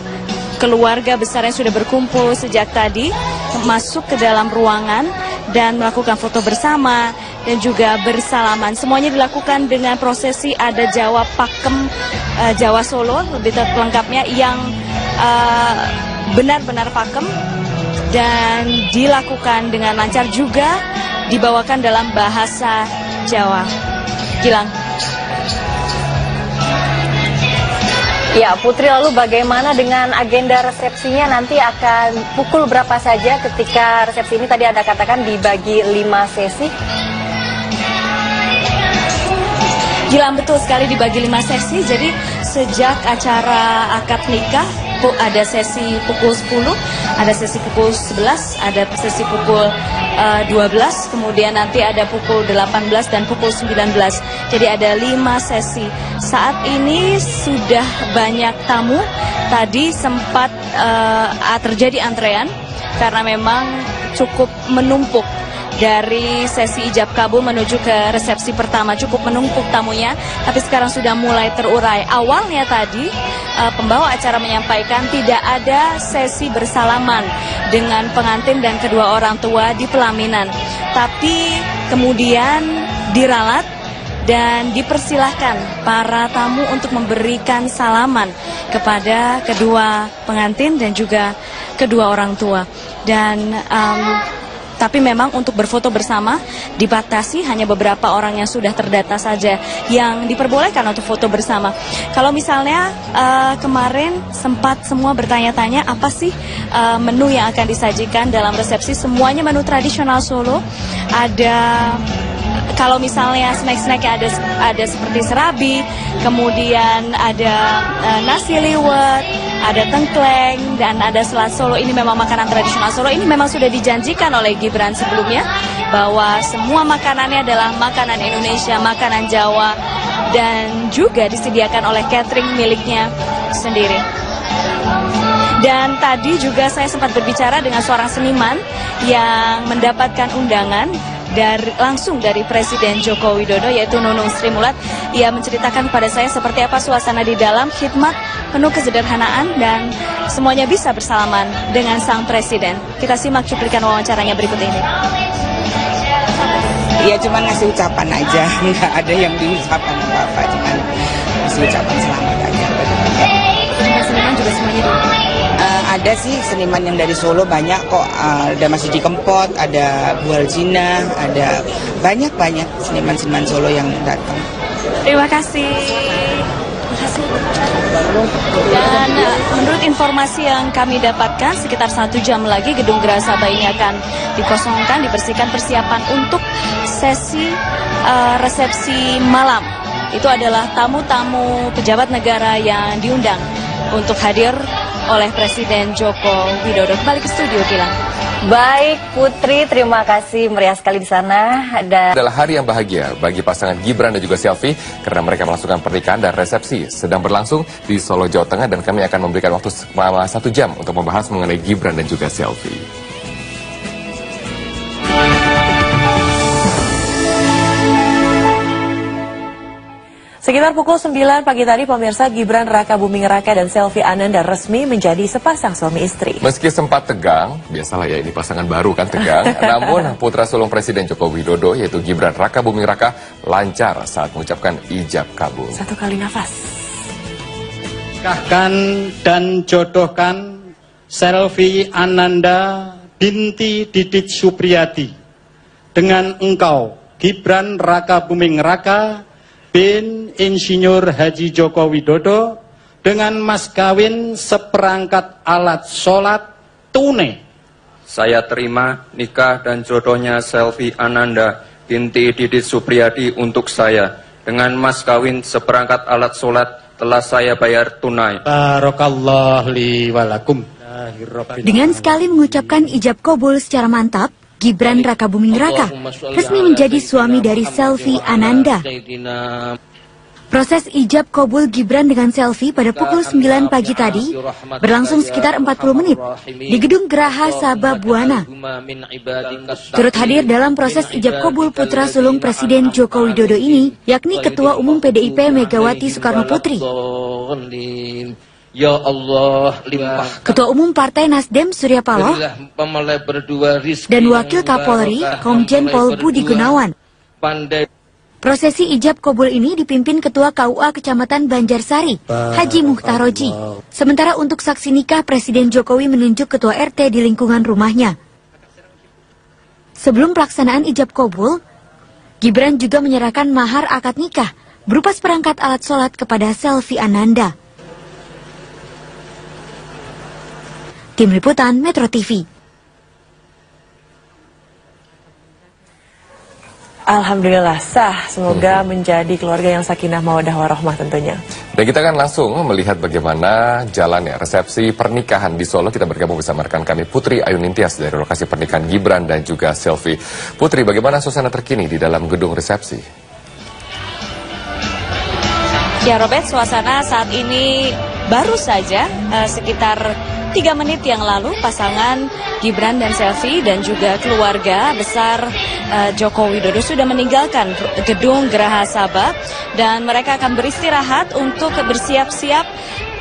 keluarga besar yang sudah berkumpul sejak tadi masuk ke dalam ruangan dan melakukan foto bersama dan juga bersalaman. Semuanya dilakukan dengan prosesi adat Jawa Pakem Jawa Solo, lebih lengkapnya yang benar-benar pakem, dan dilakukan dengan lancar, juga dibawakan dalam bahasa Jawa. Gilang. Ya, Putri, lalu bagaimana dengan agenda resepsinya? Nanti akan pukul berapa saja ketika resepsi ini tadi Anda katakan dibagi 5 sesi? Gilang, betul sekali dibagi 5 sesi. Jadi sejak acara akad nikah ada sesi pukul 10, ada sesi pukul 11, ada sesi pukul 12, kemudian nanti ada pukul 18 dan pukul 19. Jadi ada 5 sesi. Saat ini sudah banyak tamu. Tadi sempat terjadi antrean karena memang cukup menumpuk. Dari sesi ijab kabul menuju ke resepsi pertama cukup menumpuk tamunya, tapi sekarang sudah mulai terurai. Awalnya tadi pembawa acara menyampaikan tidak ada sesi bersalaman dengan pengantin dan kedua orang tua di pelaminan, tapi kemudian diralat dan dipersilahkan para tamu untuk memberikan salaman kepada kedua pengantin dan juga kedua orang tua. Dan tapi memang untuk berfoto bersama dibatasi, hanya beberapa orang yang sudah terdata saja yang diperbolehkan untuk foto bersama. Kalau misalnya kemarin sempat semua bertanya-tanya apa sih menu yang akan disajikan dalam resepsi, semuanya menu tradisional Solo. Ada, kalau misalnya snack-snacknya ada seperti serabi, kemudian ada nasi liwet, ada tengkleng, dan ada selat Solo. Ini memang makanan tradisional Solo. Ini memang sudah dijanjikan oleh Gibran sebelumnya bahwa semua makanannya adalah makanan Indonesia, makanan Jawa, dan juga disediakan oleh catering miliknya sendiri. Dan tadi juga saya sempat berbicara dengan seorang seniman yang mendapatkan undangan langsung dari Presiden Joko Widodo, yaitu Nunung Sri Mulat. Ia menceritakan kepada saya seperti apa suasana di dalam, khidmat penuh kesederhanaan, dan semuanya bisa bersalaman dengan sang presiden. Kita simak cuplikan wawancaranya berikut ini. Iya, cuma ngasih ucapan aja, nggak ada yang diucapkan apa-apa, cuma ngasih ucapan selamat aja. Seniman juga semuanya ada sih seniman yang dari Solo banyak kok, ada Mas Didi Kempot, ada Bu Aljina, ada banyak seniman-seniman Solo yang datang. Terima kasih. Dan menurut informasi yang kami dapatkan, sekitar 1 jam lagi gedung Geraha Sabah ini akan dikosongkan, dibersihkan, persiapan untuk sesi resepsi malam. Itu adalah tamu-tamu pejabat negara yang diundang untuk hadir oleh Presiden Joko Widodo. Kembali ke studio, Gilang. Baik, Putri, terima kasih, meriah sekali di sana. Adalah hari yang bahagia bagi pasangan Gibran dan juga Selvi karena mereka melangsungkan pernikahan dan resepsi sedang berlangsung di Solo, Jawa Tengah, dan kami akan memberikan waktu selama 1 jam untuk membahas mengenai Gibran dan juga Selvi. Sekitar pukul 9 pagi tadi, pemirsa, Gibran Raka Buming Raka dan Selvi Ananda resmi menjadi sepasang suami istri. Meski sempat tegang, biasalah ya, ini pasangan baru kan tegang, namun putra sulung Presiden Joko Widodo yaitu Gibran Raka Buming Raka lancar saat mengucapkan ijab kabul. Satu kali nafas. Nikahkan dan jodohkan Selvi Ananda binti Didit Supriyadi dengan engkau, Gibran Raka Buming Raka bin Insinyur Haji Joko Widodo, dengan mas kawin seperangkat alat sholat tunai. Saya terima nikah dan jodohnya Selvi Ananda binti Didit Supriyadi untuk saya. Dengan mas kawin seperangkat alat sholat telah saya bayar tunai. Barakallahu li walakum. Dengan sekali mengucapkan ijab kabul secara mantap, Gibran Raka Buming Raka resmi menjadi suami dari Selvi Ananda. Proses ijab kabul Gibran dengan selfie pada pukul 9 pagi tadi berlangsung sekitar 40 menit di Gedung Geraha Sabah Buana. Turut hadir dalam proses ijab kabul putra sulung Presiden Joko Widodo ini, yakni Ketua Umum PDIP Megawati Soekarno Putri, Ya Allah, limpah Ketua Umum Partai Nasdem Surya Paloh, dan Wakil Kapolri Komjen Pol Budi Gunawan. Prosesi ijab kabul ini dipimpin Ketua KUA Kecamatan Banjarsari, Haji Muhtaroji. Sementara untuk saksi nikah, Presiden Jokowi menunjuk Ketua RT di lingkungan rumahnya. Sebelum pelaksanaan ijab kabul, Gibran juga menyerahkan mahar akad nikah berupa seperangkat alat sholat kepada Selvi Ananda. Tim Liputan Metro TV. Alhamdulillah sah, semoga menjadi keluarga yang sakinah mawaddah warahmah tentunya. Dan kita akan langsung melihat bagaimana jalannya resepsi pernikahan di Solo. Kita bergabung bersama rekan kami Putri Ayu Nintias dari lokasi pernikahan Gibran dan juga Selvi. Putri, bagaimana suasana terkini di dalam gedung resepsi? Ya Robert, suasana saat ini baru saja sekitar 3 menit yang lalu pasangan Gibran dan Selvi dan juga keluarga besar Joko Widodo sudah meninggalkan gedung Geraha Sabah dan mereka akan beristirahat untuk bersiap-siap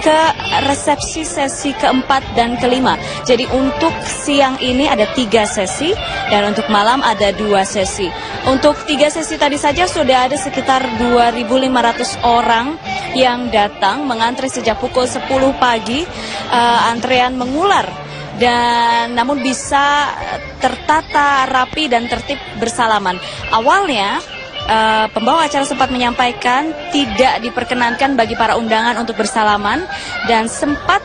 ke resepsi sesi keempat dan kelima. Jadi untuk siang ini ada 3 sesi dan untuk malam ada 2 sesi. Untuk 3 sesi tadi saja sudah ada sekitar 2.500 orang yang datang mengantri sejak pukul 10 pagi. Antrean mengular dan namun bisa tertata rapi dan tertib bersalaman. Awalnya pembawa acara sempat menyampaikan tidak diperkenankan bagi para undangan untuk bersalaman dan sempat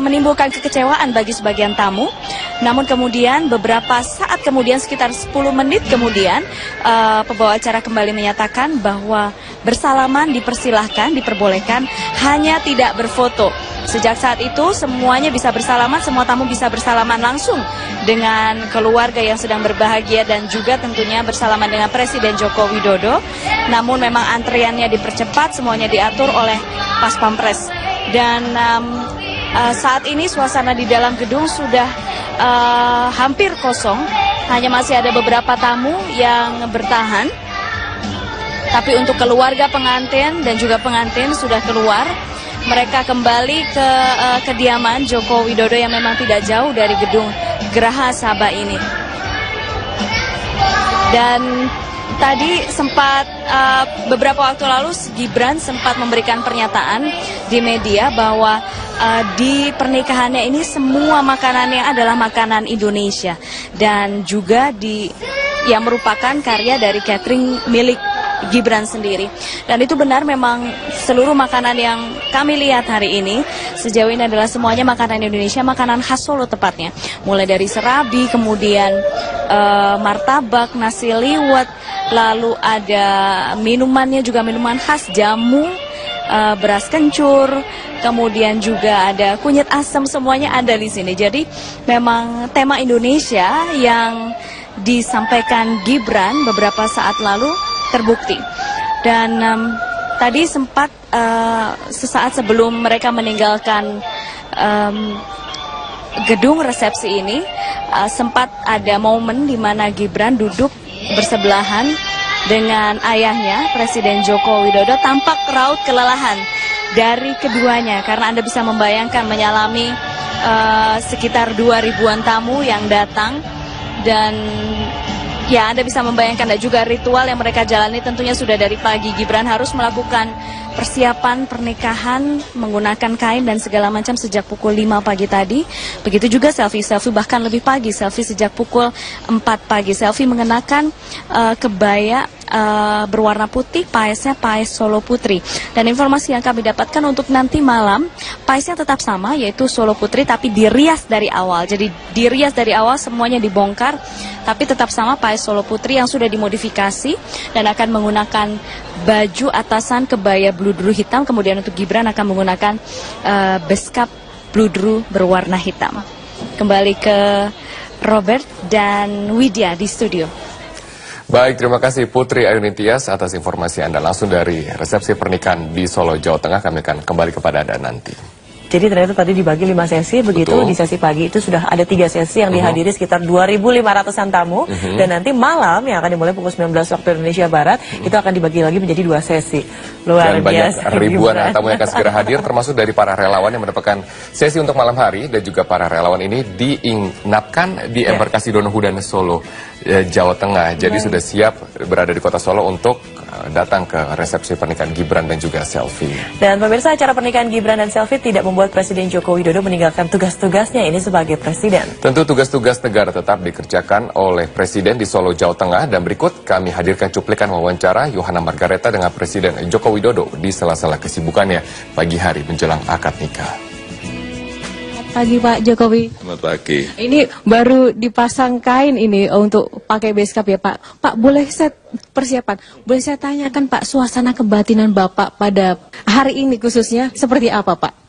menimbulkan kekecewaan bagi sebagian tamu. Namun kemudian beberapa saat kemudian sekitar 10 menit kemudian pembawa acara kembali menyatakan bahwa bersalaman dipersilahkan, diperbolehkan, hanya tidak berfoto. Sejak saat itu semuanya bisa bersalaman, semua tamu bisa bersalaman langsung dengan keluarga yang sedang berbahagia dan juga tentunya bersalaman dengan Presiden Joko Widodo. Namun memang antriannya dipercepat, semuanya diatur oleh Pas Pampres. Dan saat ini suasana di dalam gedung sudah hampir kosong, hanya masih ada beberapa tamu yang bertahan. Tapi untuk keluarga pengantin dan juga pengantin sudah keluar. Mereka kembali ke kediaman Joko Widodo yang memang tidak jauh dari gedung Geraha Sabah ini. Dan tadi sempat beberapa waktu lalu Gibran sempat memberikan pernyataan di media bahwa di pernikahannya ini semua makanannya adalah makanan Indonesia dan juga yang merupakan karya dari catering milik Gibran sendiri. Dan itu benar, memang seluruh makanan yang kami lihat hari ini sejauh ini adalah semuanya makanan Indonesia, makanan khas Solo tepatnya. Mulai dari serabi, kemudian martabak, nasi liwet, lalu ada minumannya juga minuman khas, jamu, beras kencur, kemudian juga ada kunyit asam, semuanya ada di sini. Jadi memang tema Indonesia yang disampaikan Gibran beberapa saat lalu terbukti. Dan tadi sempat sesaat sebelum mereka meninggalkan gedung resepsi ini, sempat ada momen di mana Gibran duduk bersebelahan dengan ayahnya Presiden Joko Widodo. Tampak raut kelelahan dari keduanya karena Anda bisa membayangkan menyalami sekitar 2.000-an tamu yang datang. Dan ya, Anda bisa membayangkan, dan juga ritual yang mereka jalani tentunya sudah dari pagi. Gibran harus melakukan persiapan pernikahan menggunakan kain dan segala macam sejak pukul 5 pagi tadi. Begitu juga Selvi bahkan lebih pagi. Selvi sejak pukul 4 pagi. Selvi mengenakan kebaya berwarna putih, paesnya paes Solo Putri. Dan informasi yang kami dapatkan untuk nanti malam, paesnya tetap sama, yaitu Solo Putri, tapi dirias dari awal. Jadi dirias dari awal, semuanya dibongkar, tapi tetap sama paes Solo Putri yang sudah dimodifikasi dan akan menggunakan baju atasan kebaya bludru hitam. Kemudian untuk Gibran akan menggunakan beskap bludru berwarna hitam. Kembali ke Robert dan Widya di studio. Baik, terima kasih Putri Ayunintias atas informasi Anda langsung dari resepsi pernikahan di Solo, Jawa Tengah. Kami akan kembali kepada Anda nanti. Jadi ternyata tadi dibagi 5 sesi, begitu. Betul. Di sesi pagi itu sudah ada 3 sesi yang dihadiri sekitar 2.500-an tamu. Dan nanti malam yang akan dimulai pukul 19 waktu Indonesia Barat, itu akan dibagi lagi menjadi 2 sesi. Luar Dan biasa. banyak ribuan tamu yang akan segera hadir, termasuk dari para relawan yang mendapatkan sesi untuk malam hari. Dan juga para relawan ini diinapkan di embarkasi Donohudan Solo, Jawa Tengah. Jadi sudah siap berada di kota Solo untuk datang ke resepsi pernikahan Gibran dan juga Selfie. Dan pemirsa, acara pernikahan Gibran dan Selfie tidak membuat Presiden Joko Widodo meninggalkan tugas-tugasnya ini sebagai presiden. Tentu tugas-tugas negara tetap dikerjakan oleh Presiden di Solo, Jawa Tengah. Dan berikut kami hadirkan cuplikan wawancara Yohana Margareta dengan Presiden Joko Widodo di sela-sela kesibukannya pagi hari menjelang akad nikah. Pagi Pak Jokowi. Selamat pagi. Ini baru dipasang kain ini untuk pakai beskap ya Pak. Pak, boleh saya persiapan, boleh saya tanyakan Pak, suasana kebatinan Bapak pada hari ini khususnya seperti apa Pak?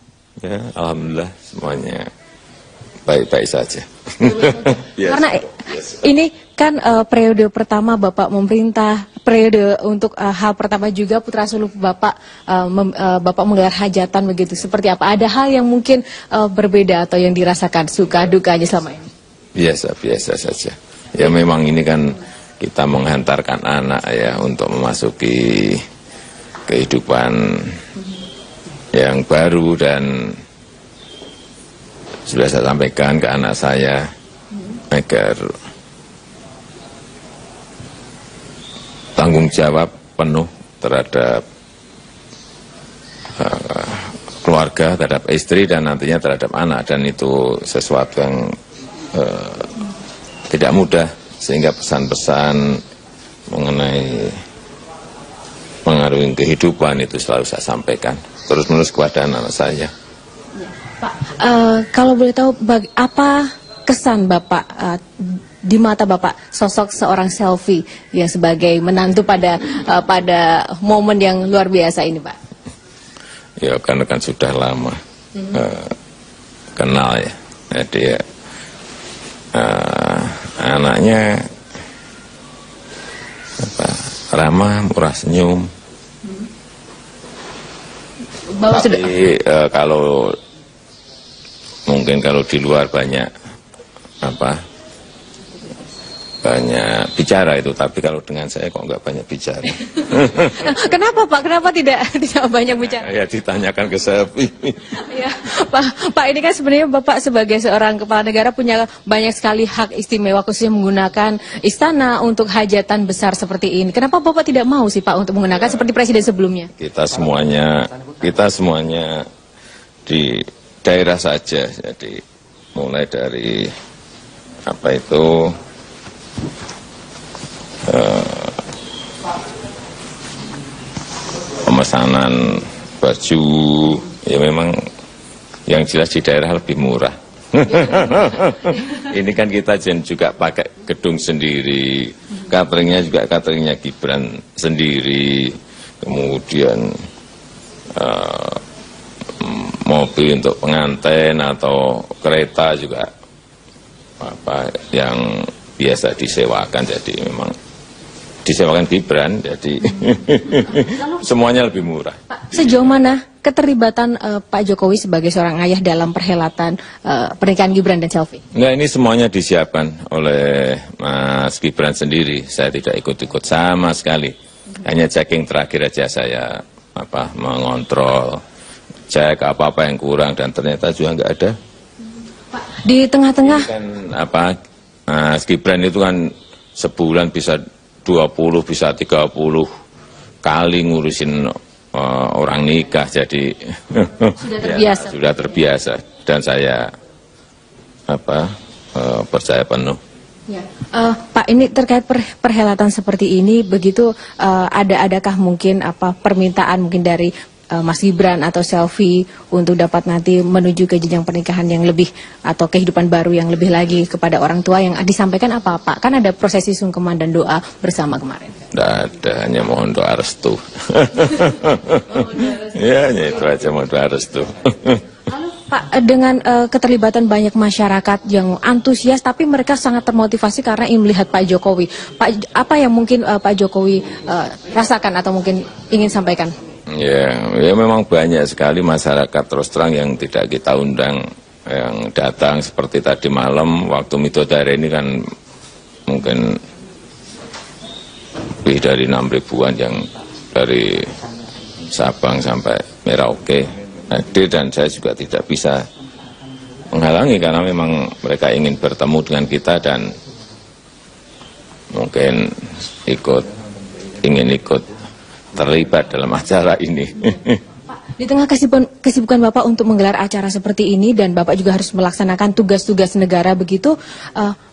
Ya, alhamdulillah semuanya baik-baik saja. Karena ini kan periode pertama Bapak memerintah, periode untuk hal pertama juga putra sulung Bapak Bapak menggelar hajatan begitu. Seperti apa? Ada hal yang mungkin berbeda atau yang dirasakan suka dukanya selama ini? Biasa saja. Ya memang ini kan kita menghantarkan anak ya untuk memasuki kehidupan yang baru, dan sudah saya sampaikan ke anak saya agar tanggung jawab penuh terhadap keluarga, terhadap istri, dan nantinya terhadap anak. Dan itu sesuatu yang tidak mudah, sehingga pesan-pesan mengenai pengaruh kehidupan itu selalu saya sampaikan terus-menerus kepada anak saya. Pak, kalau boleh tahu apa kesan Bapak di mata Bapak sosok seorang Selfie yang sebagai menantu pada momen yang luar biasa ini Pak? Ya karena kan sudah lama kenal ya, jadi anaknya ramah, murah senyum. Tapi kalau mungkin kalau di luar banyak bicara itu, tapi kalau dengan saya kok nggak banyak bicara. Kenapa Pak? Kenapa tidak banyak bicara? Ya ditanyakan ke Selfie. Ya, Pak ini kan sebenarnya Bapak sebagai seorang kepala negara punya banyak sekali hak istimewa, khususnya menggunakan istana untuk hajatan besar seperti ini. Kenapa Bapak tidak mau sih Pak untuk menggunakan seperti presiden sebelumnya? Kita semuanya di daerah saja, jadi mulai dari pemesanan baju, ya memang yang jelas di daerah lebih murah. Ini kan kita juga pakai gedung sendiri, cateringnya juga cateringnya Gibran sendiri, kemudian mobil untuk pengantin atau kereta juga yang biasa disewakan, jadi memang disewakan Gibran, jadi semuanya lebih murah. Pak, sejauh mana keterlibatan Pak Jokowi sebagai seorang ayah dalam perhelatan pernikahan Gibran dan Selfie? Enggak, ini semuanya disiapkan oleh Mas Gibran sendiri. Saya tidak ikut-ikut sama sekali. Hanya checking terakhir aja saya mengontrol, cek apa-apa yang kurang, dan ternyata juga nggak ada. Pak, di tengah-tengah kan Mas Gibran itu kan sebulan bisa 20, bisa 30 kali ngurusin orang nikah, jadi sudah terbiasa. Ya, sudah terbiasa, dan saya percaya penuh. Ya. Pak, ini terkait perhelatan seperti ini, begitu adakah mungkin permintaan mungkin dari Mas Gibran atau Selfie untuk dapat nanti menuju ke jenjang pernikahan yang lebih atau kehidupan baru yang lebih lagi kepada orang tua, yang disampaikan apa Pak? Kan ada prosesi sungkeman dan doa bersama kemarin. Tidak ada, hanya mohon doa restu. Ya, hanya itu aja, mohon doa restu. Lalu Pak, dengan keterlibatan banyak masyarakat yang antusias, tapi mereka sangat termotivasi karena ingin melihat Pak Jokowi. Pak, apa yang mungkin Pak Jokowi rasakan atau mungkin ingin sampaikan? Ya memang banyak sekali masyarakat terus terang yang tidak kita undang, yang datang seperti tadi malam waktu Midodare ini kan mungkin lebih dari 6.000-an yang dari Sabang sampai Merauke hadir, dan saya juga tidak bisa menghalangi karena memang mereka ingin bertemu dengan kita dan mungkin ingin ikut terlibat dalam acara ini. Di tengah kesibukan Bapak untuk menggelar acara seperti ini dan Bapak juga harus melaksanakan tugas-tugas negara begitu,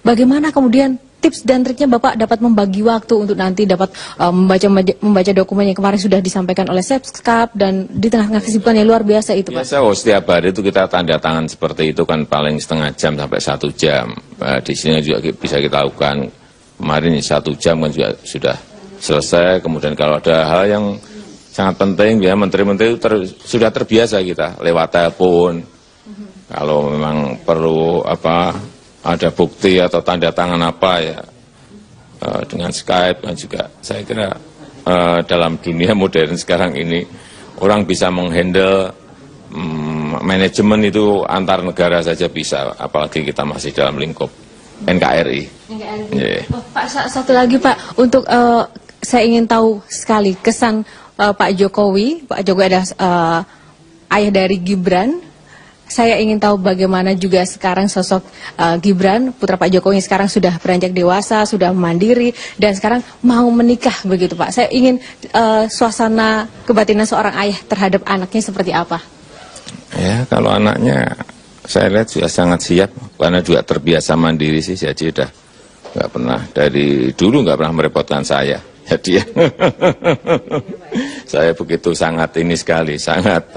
bagaimana kemudian tips dan triknya Bapak dapat membagi waktu untuk nanti dapat membaca dokumen yang kemarin sudah disampaikan oleh Sepskap, dan di tengah kesibukan yang luar biasa itu, Pak? Biasa, setiap hari itu kita tanda tangan seperti itu kan paling setengah jam sampai 1 jam. Di sini juga bisa kita lakukan. Kemarin 1 jam kan juga sudah selesai. Kemudian kalau ada hal yang sangat penting, ya menteri-menteri sudah terbiasa kita lewat telepon. Kalau memang perlu ada bukti atau tanda tangan apa ya dengan Skype kan juga. Saya kira dalam dunia modern sekarang ini orang bisa menghandle manajemen itu antar negara saja bisa, apalagi kita masih dalam lingkup NKRI. Yeah. Pak, satu lagi Pak, untuk saya ingin tahu sekali kesan Pak Jokowi. Pak Jokowi adalah ayah dari Gibran. Saya ingin tahu bagaimana juga sekarang sosok Gibran, putra Pak Jokowi yang sekarang sudah beranjak dewasa, sudah mandiri, dan sekarang mau menikah begitu Pak. Saya ingin suasana kebatinan seorang ayah terhadap anaknya seperti apa? Ya, kalau anaknya saya lihat sudah sangat siap, karena juga terbiasa mandiri sih, jadi udah nggak pernah, dari dulu nggak pernah merepotkan saya. Jadi saya begitu sangat ini sekali, sangat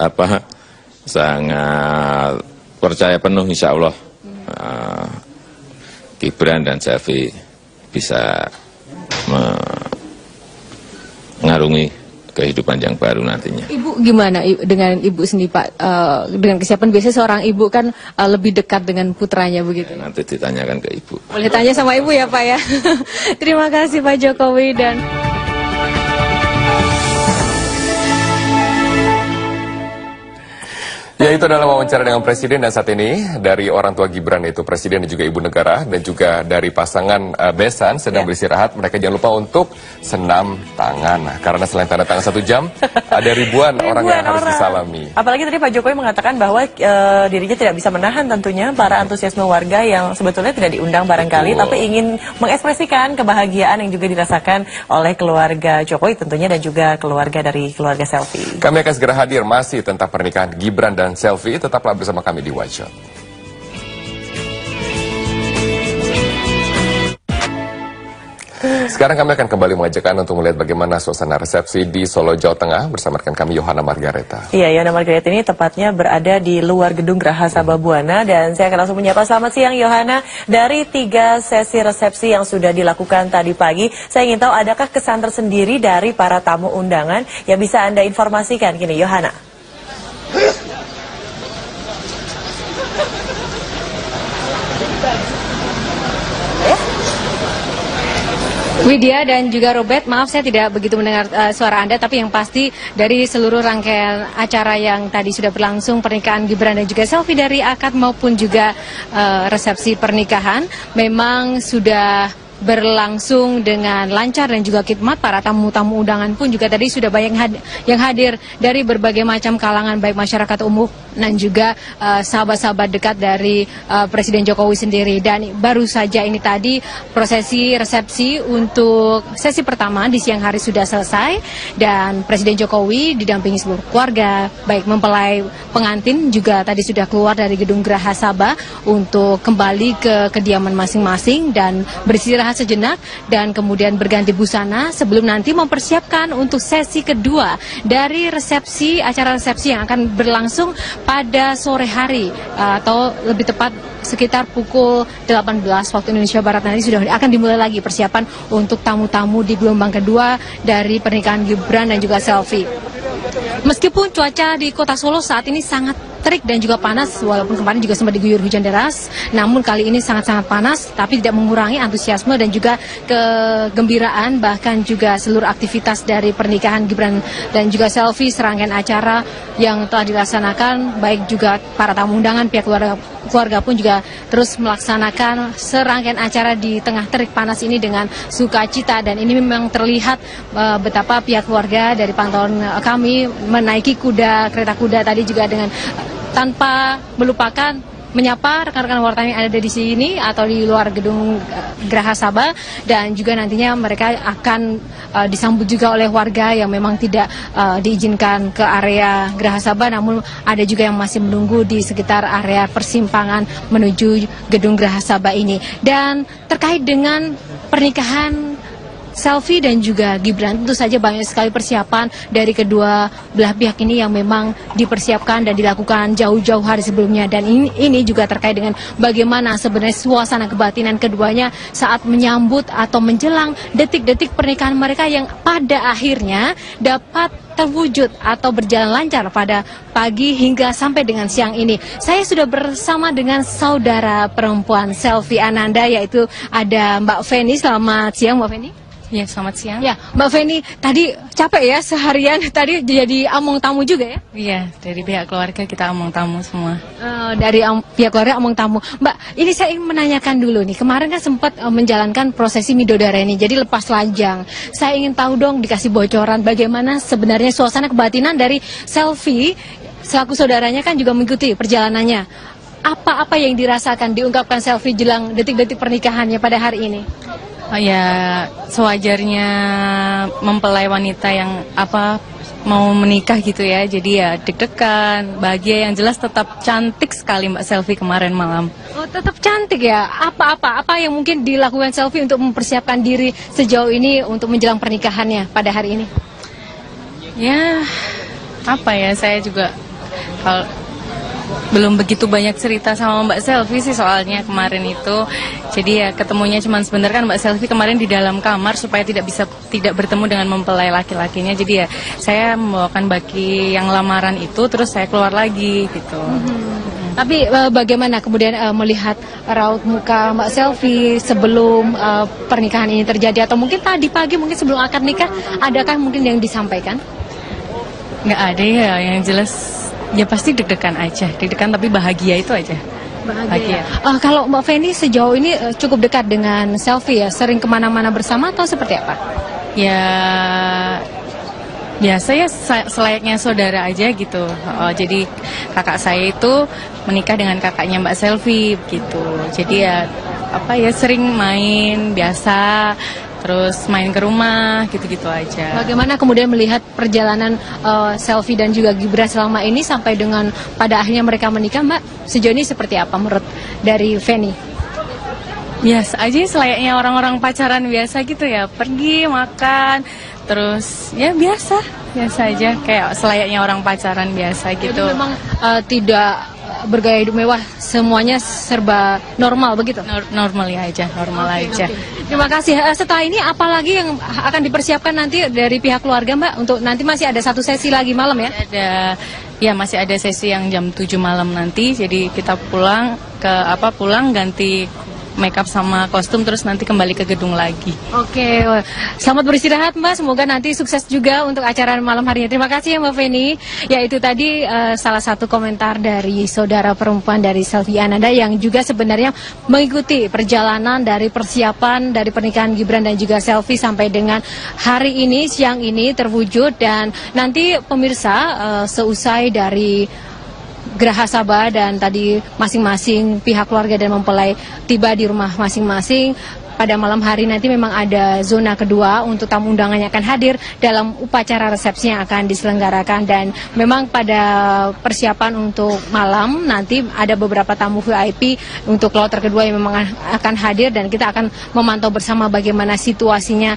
percaya penuh insya Allah Gibran dan Selvi bisa mengarungi kehidupan yang baru nantinya. Ibu gimana dengan ibu sendiri Pak? Dengan kesiapan, biasanya seorang ibu kan lebih dekat dengan putranya begitu. Ya, nanti ditanyakan ke ibu. Boleh tanya sama ibu ya Pak ya. Terima kasih Pak Jokowi dan... Ya, itu adalah wawancara dengan Presiden, dan saat ini dari orang tua Gibran, yaitu Presiden dan juga Ibu Negara, dan juga dari pasangan besan sedang beristirahat. Mereka jangan lupa untuk senam tangan, karena selain tanda tangan 1 jam, ada ribuan orang yang harus disalami. Apalagi tadi Pak Jokowi mengatakan bahwa dirinya tidak bisa menahan tentunya para antusiasme warga yang sebetulnya tidak diundang barangkali, tapi ingin mengekspresikan kebahagiaan yang juga dirasakan oleh keluarga Jokowi tentunya, dan juga keluarga dari keluarga Selvi. Kami akan segera hadir masih tentang pernikahan Gibran dan Selvi. Tetaplah bersama kami di One Shot. Sekarang kami akan kembali mengajak Anda untuk melihat bagaimana suasana resepsi di Solo, Jawa Tengah bersama rekan kami Yohana Margareta. Iya, Yohana Margareta ini tepatnya berada di luar gedung Geraha Sababwana, dan saya akan langsung menyapa. Selamat siang Yohana. Dari 3 sesi resepsi yang sudah dilakukan tadi pagi, saya ingin tahu adakah kesan tersendiri dari para tamu undangan yang bisa Anda informasikan kini, Yohana? Widya dan juga Robert, maaf saya tidak begitu mendengar suara Anda, tapi yang pasti dari seluruh rangkaian acara yang tadi sudah berlangsung, pernikahan Gibran dan juga Selvi dari akad maupun juga resepsi pernikahan, memang sudah berlangsung dengan lancar dan juga khidmat. Para tamu-tamu undangan pun juga tadi sudah banyak yang hadir dari berbagai macam kalangan, baik masyarakat umum dan juga sahabat-sahabat dekat dari Presiden Jokowi sendiri. Dan baru saja ini tadi prosesi resepsi untuk sesi pertama di siang hari sudah selesai, dan Presiden Jokowi didampingi seluruh keluarga, baik mempelai pengantin juga tadi sudah keluar dari gedung Geraha Sabah untuk kembali ke kediaman masing-masing dan beristirahat sejenak, dan kemudian berganti busana sebelum nanti mempersiapkan untuk sesi kedua dari resepsi, acara resepsi yang akan berlangsung pada sore hari, atau lebih tepat sekitar pukul 18 waktu Indonesia Barat nanti sudah akan dimulai lagi persiapan untuk tamu-tamu di gelombang kedua dari pernikahan Gibran dan juga Selvi. Meskipun cuaca di kota Solo saat ini sangat terik dan juga panas, walaupun kemarin juga sempat diguyur hujan deras, namun kali ini sangat-sangat panas, tapi tidak mengurangi antusiasme dan juga kegembiraan, bahkan juga seluruh aktivitas dari pernikahan Gibran dan juga Selvi, serangkaian acara yang telah dilaksanakan, baik juga para tamu undangan, pihak keluarga pun juga terus melaksanakan serangkaian acara di tengah terik panas ini dengan sukacita, dan ini memang terlihat betapa pihak keluarga dari pantauan kami menaiki kereta kuda tadi juga dengan tanpa melupakan menyapa rekan-rekan wartawan yang ada di sini atau di luar gedung Geraha Sabah, dan juga nantinya mereka akan disambut juga oleh warga yang memang tidak diizinkan ke area Geraha Sabah, namun ada juga yang masih menunggu di sekitar area persimpangan menuju gedung Geraha Sabah ini. Dan terkait dengan pernikahan Selvi dan juga Gibran, tentu saja banyak sekali persiapan dari kedua belah pihak ini yang memang dipersiapkan dan dilakukan jauh-jauh hari sebelumnya. Dan ini juga terkait dengan bagaimana sebenarnya suasana kebatinan keduanya saat menyambut atau menjelang detik-detik pernikahan mereka yang pada akhirnya dapat terwujud atau berjalan lancar pada pagi hingga sampai dengan siang ini. Saya sudah bersama dengan saudara perempuan Selvi Ananda, yaitu ada Mbak Feni. Selamat siang Mbak Feni. Ya, selamat siang. Ya, Mbak Feni, tadi capek ya seharian, tadi jadi among tamu juga ya? Iya, dari pihak keluarga kita among tamu semua. Dari pihak keluarga among tamu. Mbak, ini saya ingin menanyakan dulu nih, kemarin kan sempat menjalankan prosesi Midodareni, jadi lepas lajang. Saya ingin tahu dong, dikasih bocoran bagaimana sebenarnya suasana kebatinan dari Selvi, selaku saudaranya kan juga mengikuti perjalanannya. Apa-apa yang dirasakan, diungkapkan Selvi jelang detik-detik pernikahannya pada hari ini? Oh ya, sewajarnya mempelai wanita yang mau menikah gitu ya. Jadi ya deg-degan, bahagia, yang jelas tetap cantik sekali Mbak Selvi kemarin malam. Oh, tetap cantik ya. Apa yang mungkin dilakukan Selvi untuk mempersiapkan diri sejauh ini untuk menjelang pernikahannya pada hari ini? Ya, saya juga belum begitu banyak cerita sama Mbak Selvi sih soalnya kemarin itu. Jadi ya ketemunya cuma sebentar, kan Mbak Selvi kemarin di dalam kamar supaya tidak bertemu dengan mempelai laki-lakinya. Jadi ya saya membawakan baki yang lamaran itu, terus saya keluar lagi gitu. Tapi bagaimana kemudian melihat raut muka Mbak Selvi sebelum pernikahan ini terjadi, atau mungkin tadi pagi mungkin sebelum akad nikah, adakah mungkin yang disampaikan? Nggak ada ya, yang jelas ya pasti deg-degan aja, deg-degan tapi bahagia itu aja. Bahagia. Kalau Mbak Feni sejauh ini cukup dekat dengan Selvi ya, sering kemana-mana bersama atau seperti apa? Ya biasa ya, selayaknya saudara aja gitu. Jadi kakak saya itu menikah dengan kakaknya Mbak Selvi gitu. Jadi ya sering main biasa, terus main ke rumah, gitu-gitu aja. Bagaimana kemudian melihat perjalanan Selvi dan juga Gibran selama ini sampai dengan pada akhirnya mereka menikah, Mbak? Sejauh ini seperti apa menurut dari Feni? Biasa aja, selayaknya orang-orang pacaran biasa gitu ya, pergi makan, terus ya biasa aja, kayak selayaknya orang pacaran biasa gitu. Jadi memang tidak bergaya hidup mewah, semuanya serba normal begitu? Normal aja. Terima kasih. Setelah ini apalagi yang akan dipersiapkan nanti dari pihak keluarga, Mbak? Untuk nanti masih ada satu sesi lagi malam ya? Masih ada sesi yang jam 7 malam nanti. Jadi kita pulang ganti make up sama kostum, terus nanti kembali ke gedung lagi. Oke, selamat beristirahat Mbak, semoga nanti sukses juga untuk acara malam hari ini. Terima kasih ya Mbak Feni. Ya, itu tadi salah satu komentar dari saudara perempuan dari Selvi Ananda yang juga sebenarnya mengikuti perjalanan dari persiapan dari pernikahan Gibran dan juga Selvi sampai dengan hari ini, siang ini terwujud. Dan nanti pemirsa seusai dari Geraha Sabah dan tadi masing-masing pihak keluarga dan mempelai tiba di rumah masing-masing, pada malam hari nanti memang ada zona kedua untuk tamu undangan yang akan hadir dalam upacara resepsi yang akan diselenggarakan. Dan memang pada persiapan untuk malam nanti ada beberapa tamu VIP untuk kloter kedua yang memang akan hadir, dan kita akan memantau bersama bagaimana situasinya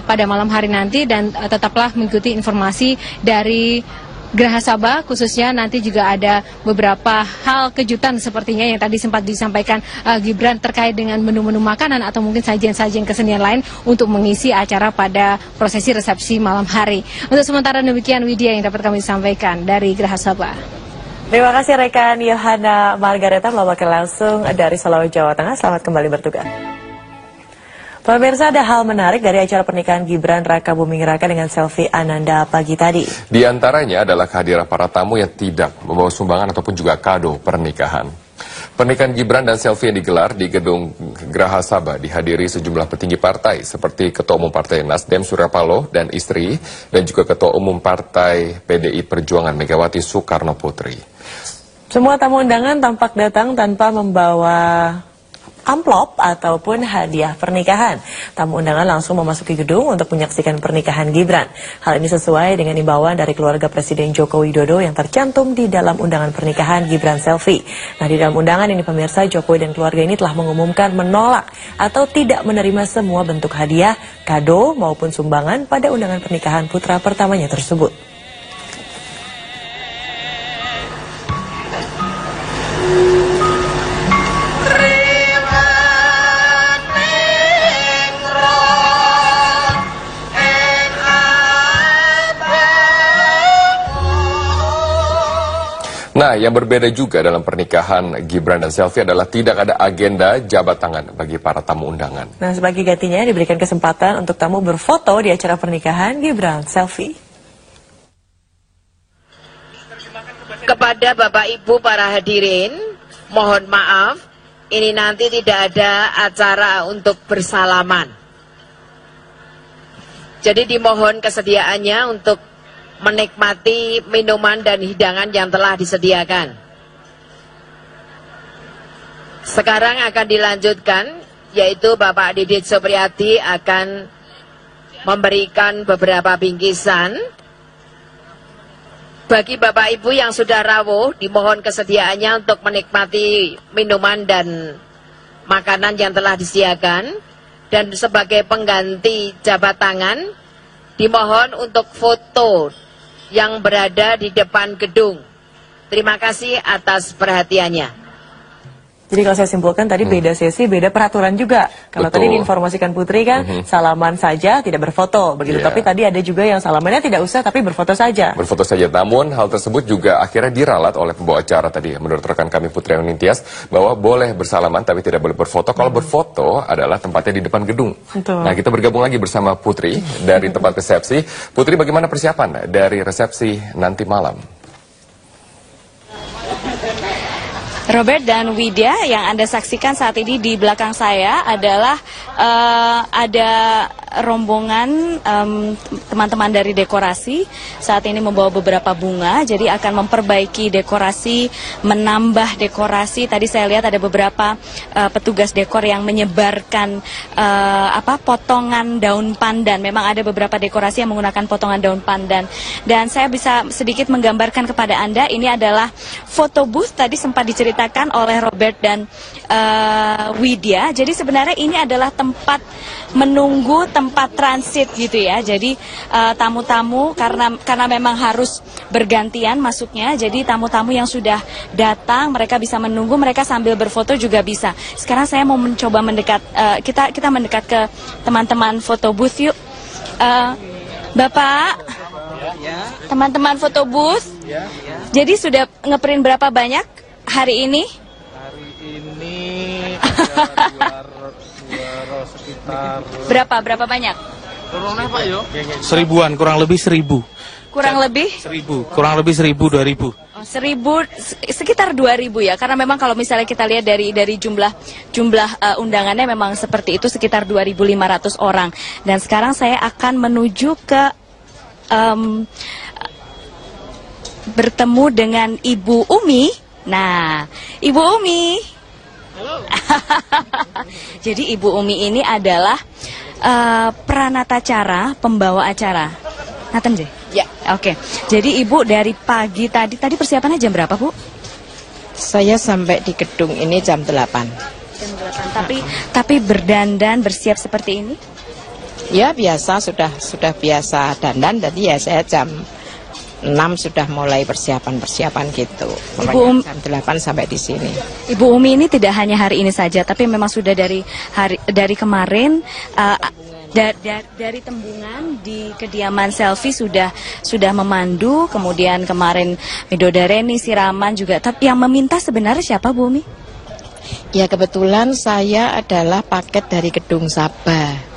pada malam hari nanti. Dan tetaplah mengikuti informasi dari Geraha Sabah, khususnya nanti juga ada beberapa hal kejutan sepertinya yang tadi sempat disampaikan Gibran terkait dengan menu-menu makanan atau mungkin sajian-sajian kesenian lain untuk mengisi acara pada prosesi resepsi malam hari. Untuk sementara demikian Widya yang dapat kami sampaikan dari Geraha Sabah. Terima kasih rekan Yohana Margareta melaporkan langsung dari Solo, Jawa Tengah. Selamat kembali bertugas. Pemirsa, ada hal menarik dari acara pernikahan Gibran Raka Buming Raka dengan Selvi Ananda pagi tadi. Di antaranya adalah kehadiran para tamu yang tidak membawa sumbangan ataupun juga kado pernikahan. Pernikahan Gibran dan Selvi yang digelar di Gedung Graha Sabah dihadiri sejumlah petinggi partai seperti Ketua Umum Partai Nasdem Surya Paloh dan istri dan juga Ketua Umum Partai PDI Perjuangan Megawati Soekarno Putri. Semua tamu undangan tampak datang tanpa membawa amplop ataupun hadiah pernikahan. Tamu undangan langsung memasuki gedung untuk menyaksikan pernikahan Gibran. Hal ini sesuai dengan imbauan dari keluarga Presiden Joko Widodo yang tercantum di dalam undangan pernikahan Gibran Selvi. Nah, di dalam undangan ini pemirsa, Jokowi dan keluarga ini telah mengumumkan menolak atau tidak menerima semua bentuk hadiah, kado maupun sumbangan pada undangan pernikahan putra pertamanya tersebut. Nah, yang berbeda juga dalam pernikahan Gibran dan Selvi adalah tidak ada agenda jabat tangan bagi para tamu undangan. Nah, sebagai gantinya diberikan kesempatan untuk tamu berfoto di acara pernikahan Gibran Selvi. Kepada Bapak Ibu para hadirin, mohon maaf, ini nanti tidak ada acara untuk bersalaman. Jadi dimohon kesediaannya untuk menikmati minuman dan hidangan yang telah disediakan. Sekarang akan dilanjutkan, yaitu Bapak Didit Supriyadi akan memberikan beberapa bingkisan. Bagi Bapak Ibu yang sudah rawuh, dimohon kesediaannya untuk menikmati minuman dan makanan yang telah disediakan. Dan sebagai pengganti jabat tangan, dimohon untuk foto yang berada di depan gedung. Terima kasih atas perhatiannya. Jadi kalau saya simpulkan tadi beda sesi, beda peraturan juga. Kalau tadi diinformasikan Putri kan salaman saja, tidak berfoto begitu. Tapi tadi ada juga yang salamannya tidak usah tapi berfoto saja. Berfoto saja. Namun hal tersebut juga akhirnya diralat oleh pembawa acara tadi. Menurut rekan kami Putri Nintias bahwa boleh bersalaman tapi tidak boleh berfoto. Kalau berfoto adalah tempatnya di depan gedung. Nah, kita bergabung lagi bersama Putri dari tempat resepsi. Putri, bagaimana persiapan dari resepsi nanti malam? Robert dan Widya, yang Anda saksikan saat ini di belakang saya adalah ada rombongan teman-teman dari dekorasi. Saat ini membawa beberapa bunga, jadi akan memperbaiki dekorasi, menambah dekorasi. Tadi saya lihat ada beberapa petugas dekor yang menyebarkan potongan daun pandan. Memang ada beberapa dekorasi yang menggunakan potongan daun pandan. Dan saya bisa sedikit menggambarkan kepada Anda, ini adalah foto booth tadi sempat diceritakan oleh Robert dan Widya. Jadi sebenarnya ini adalah tempat menunggu, tempat transit gitu ya. Jadi tamu-tamu karena memang harus bergantian masuknya. Jadi tamu-tamu yang sudah datang mereka bisa menunggu, mereka sambil berfoto juga bisa. Sekarang saya mau mencoba mendekat, kita mendekat ke teman-teman foto booth yuk. Bapak, teman-teman foto booth. Jadi sudah ngeprint berapa banyak hari ini? Hari ini ada sekitar berapa banyak? Seribuan, kurang lebih 1000. Kurang lebih? 1000, kurang lebih 1000, 2000. 1000, sekitar 2000 ya, karena memang kalau misalnya kita lihat dari jumlah undangannya memang seperti itu, sekitar 2500 orang. Dan sekarang saya akan menuju ke bertemu dengan Ibu Umi. Nah, Ibu Umi. Jadi Ibu Umi ini adalah pranatacara, pembawa acara. Naten deh? Ya. Oke. Jadi Ibu dari pagi tadi persiapannya jam berapa, Bu? Saya sampai di gedung ini jam 8. Jam 8. Tapi berdandan, bersiap seperti ini? Ya biasa, sudah biasa dandan. Jadi ya saya jam 6 sudah mulai persiapan gitu. Ibu jam 8 sampai di sini. Ibu Umi ini tidak hanya hari ini saja, tapi memang sudah dari kemarin Dari tembungan di kediaman Selvi sudah memandu, kemudian kemarin Midodareni, siraman juga. Tapi yang meminta sebenarnya siapa, Bu Umi? Ya kebetulan saya adalah paket dari Gedung Sabah.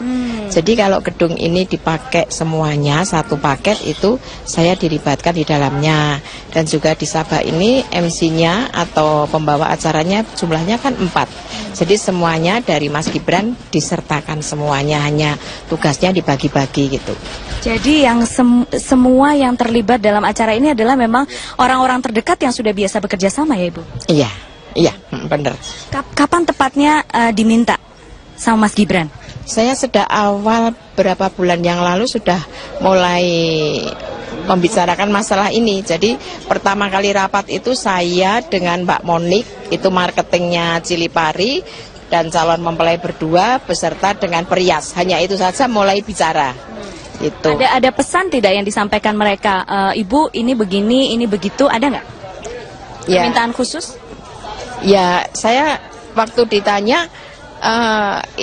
Jadi kalau gedung ini dipakai semuanya, satu paket itu saya dilibatkan di dalamnya. Dan juga di Sabah ini MC-nya atau pembawa acaranya jumlahnya kan 4. Jadi semuanya dari Mas Gibran disertakan semuanya, hanya tugasnya dibagi-bagi gitu. Jadi yang semua yang terlibat dalam acara ini adalah memang orang-orang terdekat yang sudah biasa bekerja sama ya Ibu? Iya, benar. Kapan tepatnya diminta sama Mas Gibran? Saya sejak awal berapa bulan yang lalu sudah mulai membicarakan masalah ini. Jadi pertama kali rapat itu saya dengan Mbak Monik, itu marketingnya Cilipari, dan calon mempelai berdua beserta dengan perias. Hanya itu saja mulai bicara. Itu. Ada pesan tidak yang disampaikan mereka? Ibu ini begini, ini begitu, ada nggak? Permintaan khusus? Ya, saya waktu ditanya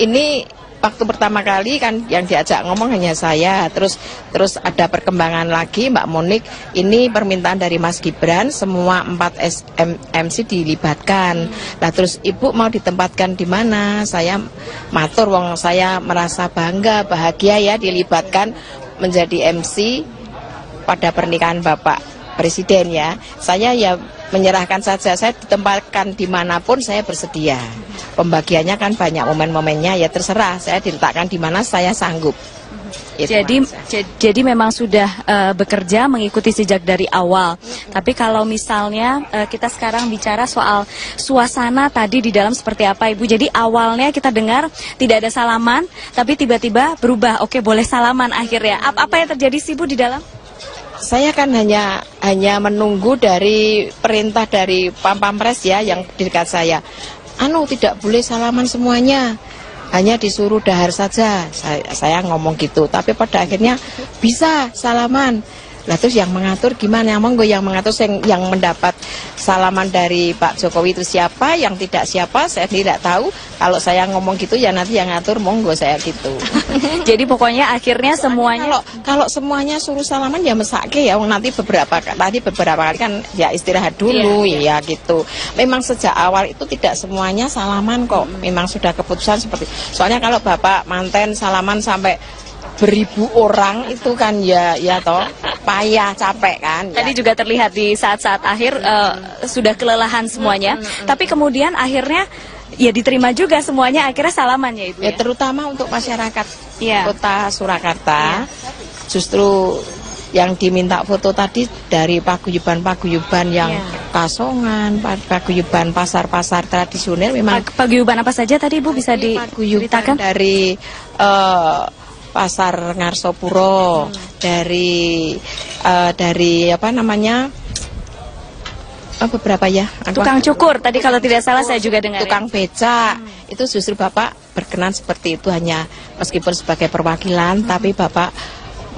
ini waktu pertama kali kan yang diajak ngomong hanya saya, terus ada perkembangan lagi Mbak Monik, ini permintaan dari Mas Gibran, semua 4 MC dilibatkan. Lah terus Ibu mau ditempatkan di mana? Saya matur, wong saya merasa bangga, bahagia ya dilibatkan menjadi MC pada pernikahan Bapak Presiden ya. Saya ya menyerahkan saja, saya ditempatkan dimanapun saya bersedia. Pembagiannya kan banyak momen-momennya, ya terserah saya diletakkan di mana saya sanggup. Jadi memang sudah bekerja mengikuti sejak dari awal. Tapi kalau misalnya kita sekarang bicara soal suasana tadi di dalam seperti apa Ibu. Jadi awalnya kita dengar tidak ada salaman, tapi tiba-tiba berubah. Oke, boleh salaman akhirnya. Apa yang terjadi sih Bu di dalam? Saya kan hanya menunggu dari perintah dari Pampres ya yang di dekat saya. Tidak boleh salaman semuanya, hanya disuruh dahar saja. Saya ngomong gitu, tapi pada akhirnya bisa salaman. Lah terus yang mengatur gimana? Monggo yang mengatur, yang mendapat salaman dari Pak Jokowi itu siapa, yang tidak siapa saya tidak tahu. Kalau saya ngomong gitu ya nanti yang ngatur monggo saya gitu. Jadi pokoknya akhirnya semuanya kalau semuanya suruh salaman ya mesake ya, nanti beberapa kali kan ya istirahat dulu ya gitu. Memang sejak awal itu tidak semuanya salaman kok. Memang sudah keputusan seperti. Soalnya kalau Bapak manten salaman sampai beribu orang itu kan ya toh payah, capek kan. Tadi juga terlihat di saat-saat akhir sudah kelelahan semuanya. Tapi kemudian akhirnya ya diterima juga semuanya, akhirnya salaman ya Ibu ya. Terutama untuk masyarakat Kota Surakarta. Justru yang diminta foto tadi dari paguyuban yang Kasongan, paguyuban pasar-pasar tradisional. Memang paguyuban apa saja tadi Ibu bisa diceritakan? Dari Pasar Ngarsopuro, dari apa namanya, beberapa ya. Tukang cukur tadi kalau tidak salah saya juga dengar. Tukang beca, itu justru Bapak berkenan seperti itu, hanya meskipun sebagai perwakilan, tapi Bapak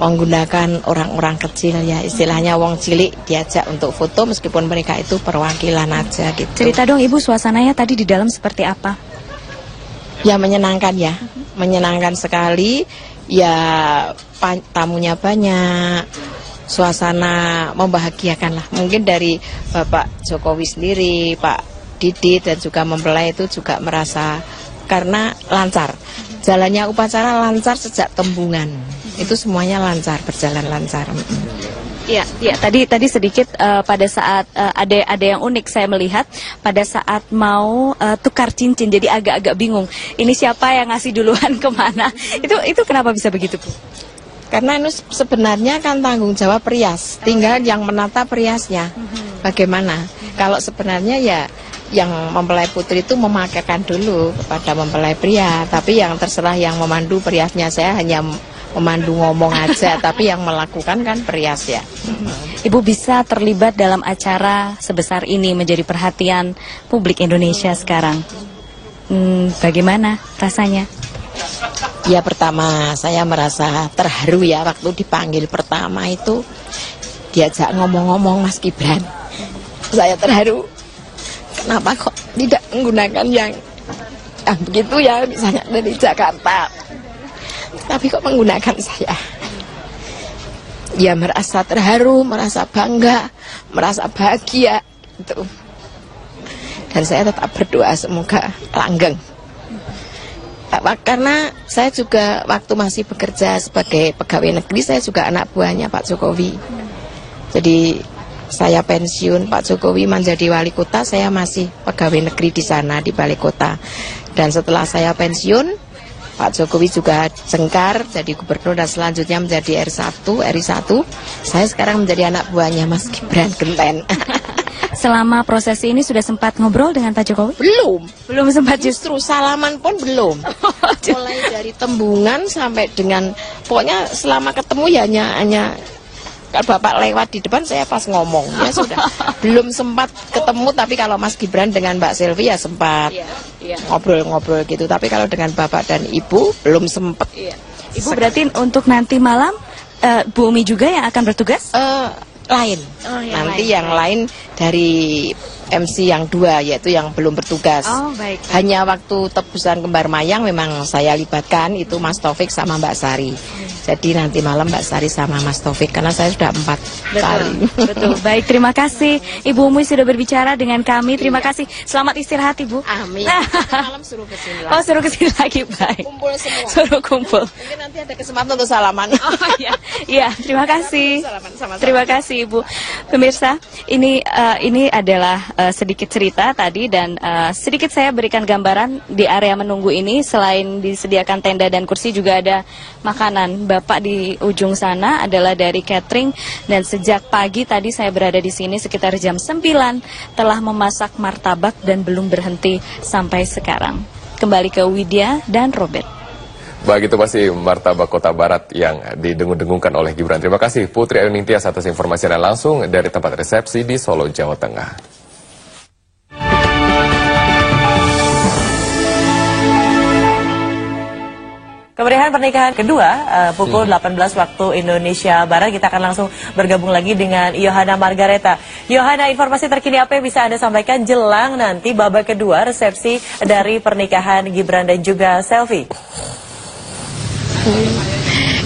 menggunakan orang-orang kecil ya, istilahnya wong cilik diajak untuk foto meskipun mereka itu perwakilan aja gitu. Cerita dong Ibu, suasananya tadi di dalam seperti apa? Ya menyenangkan ya, menyenangkan sekali. Ya tamunya banyak, suasana membahagiakan lah. Mungkin dari Bapak Jokowi sendiri, Pak Didi dan juga mempelai itu juga merasa karena lancar. Jalannya upacara lancar sejak tembungan. Itu semuanya lancar, berjalan lancar. Iya, tadi sedikit pada saat ada yang unik saya melihat pada saat mau tukar cincin, jadi agak-agak bingung. Ini siapa yang ngasih duluan kemana? Itu kenapa bisa begitu Bu? Karena ini sebenarnya kan tanggung jawab perias, tinggal yang menata periasnya. Bagaimana? Kalau sebenarnya ya yang mempelai putri itu memakaikan dulu kepada mempelai pria, tapi yang terserah yang memandu periasnya, saya hanya memandu ngomong aja, tapi yang melakukan kan perias ya. Ibu bisa terlibat dalam acara sebesar ini, menjadi perhatian publik Indonesia sekarang. Bagaimana rasanya? Ya pertama saya merasa terharu ya, waktu dipanggil pertama itu diajak ngomong-ngomong Mas Gibran. Saya terharu. Kenapa kok tidak menggunakan yang begitu ya, misalnya dari Jakarta. tapi kok menggunakan saya. Ya merasa terharu, merasa bangga, merasa bahagia gitu. Dan saya tetap berdoa semoga langgeng. Karena saya juga waktu masih bekerja sebagai pegawai negeri, saya juga anak buahnya Pak Jokowi. Jadi saya pensiun, Pak Jokowi menjadi wali kota, saya masih pegawai negeri di sana di balai kota. Dan setelah saya pensiun, Pak Jokowi juga jengkar jadi gubernur dan selanjutnya menjadi RI1. Saya sekarang menjadi anak buahnya Mas Gibran Genten. Selama prosesi ini sudah sempat ngobrol dengan Pak Jokowi? Belum sempat, justru salaman pun belum. Mulai dari tembungan sampai dengan, pokoknya selama ketemu ya hanya kalau Bapak lewat di depan saya pas ngomong, ya sudah. Belum sempat ketemu, tapi kalau Mas Gibran dengan Mbak Selvi ya sempat ngobrol-ngobrol gitu. Tapi kalau dengan Bapak dan Ibu belum sempat. Ibu berarti untuk nanti malam Bu Umi juga yang akan bertugas? Lain. Nanti yang lain dari MC yang 2, yaitu yang belum bertugas. Baik. Hanya waktu tebusan kembar mayang memang saya libatkan, itu Mas Taufik sama Mbak Sari. Jadi nanti malam Mbak Sari sama Mas Taufik, karena saya sudah 4 kali. Betul. Baik, terima kasih Ibu Umi sudah berbicara dengan kami. Terima kasih. Selamat istirahat Ibu. Amin. Malam suruh kesini lagi. Oh, suruh kesini lagi, baik. Kumpul semua. Suruh kumpul. Mungkin nanti ada kesempatan untuk salaman. Iya, terima kasih. Terima kasih Ibu. Pemirsa, ini adalah sedikit cerita tadi, dan sedikit saya berikan gambaran di area menunggu ini. Selain disediakan tenda dan kursi, juga ada makanan. Bapak di ujung sana adalah dari catering, dan sejak pagi tadi saya berada di sini sekitar jam 9 telah memasak martabak dan belum berhenti sampai sekarang. Kembali ke Widya dan Robert. Begitu pasti martabak Kota Barat yang didengung-dengungkan oleh Gibran. Terima kasih Putri Ayu Ningtyas atas informasi Anda langsung dari tempat resepsi di Solo, Jawa Tengah. Kemeriahan pernikahan kedua pukul 18 waktu Indonesia Barat. Kita akan langsung bergabung lagi dengan Yohana Margareta. Yohana, informasi terkini apa yang bisa Anda sampaikan jelang nanti babak kedua resepsi dari pernikahan Gibran dan juga Selvi?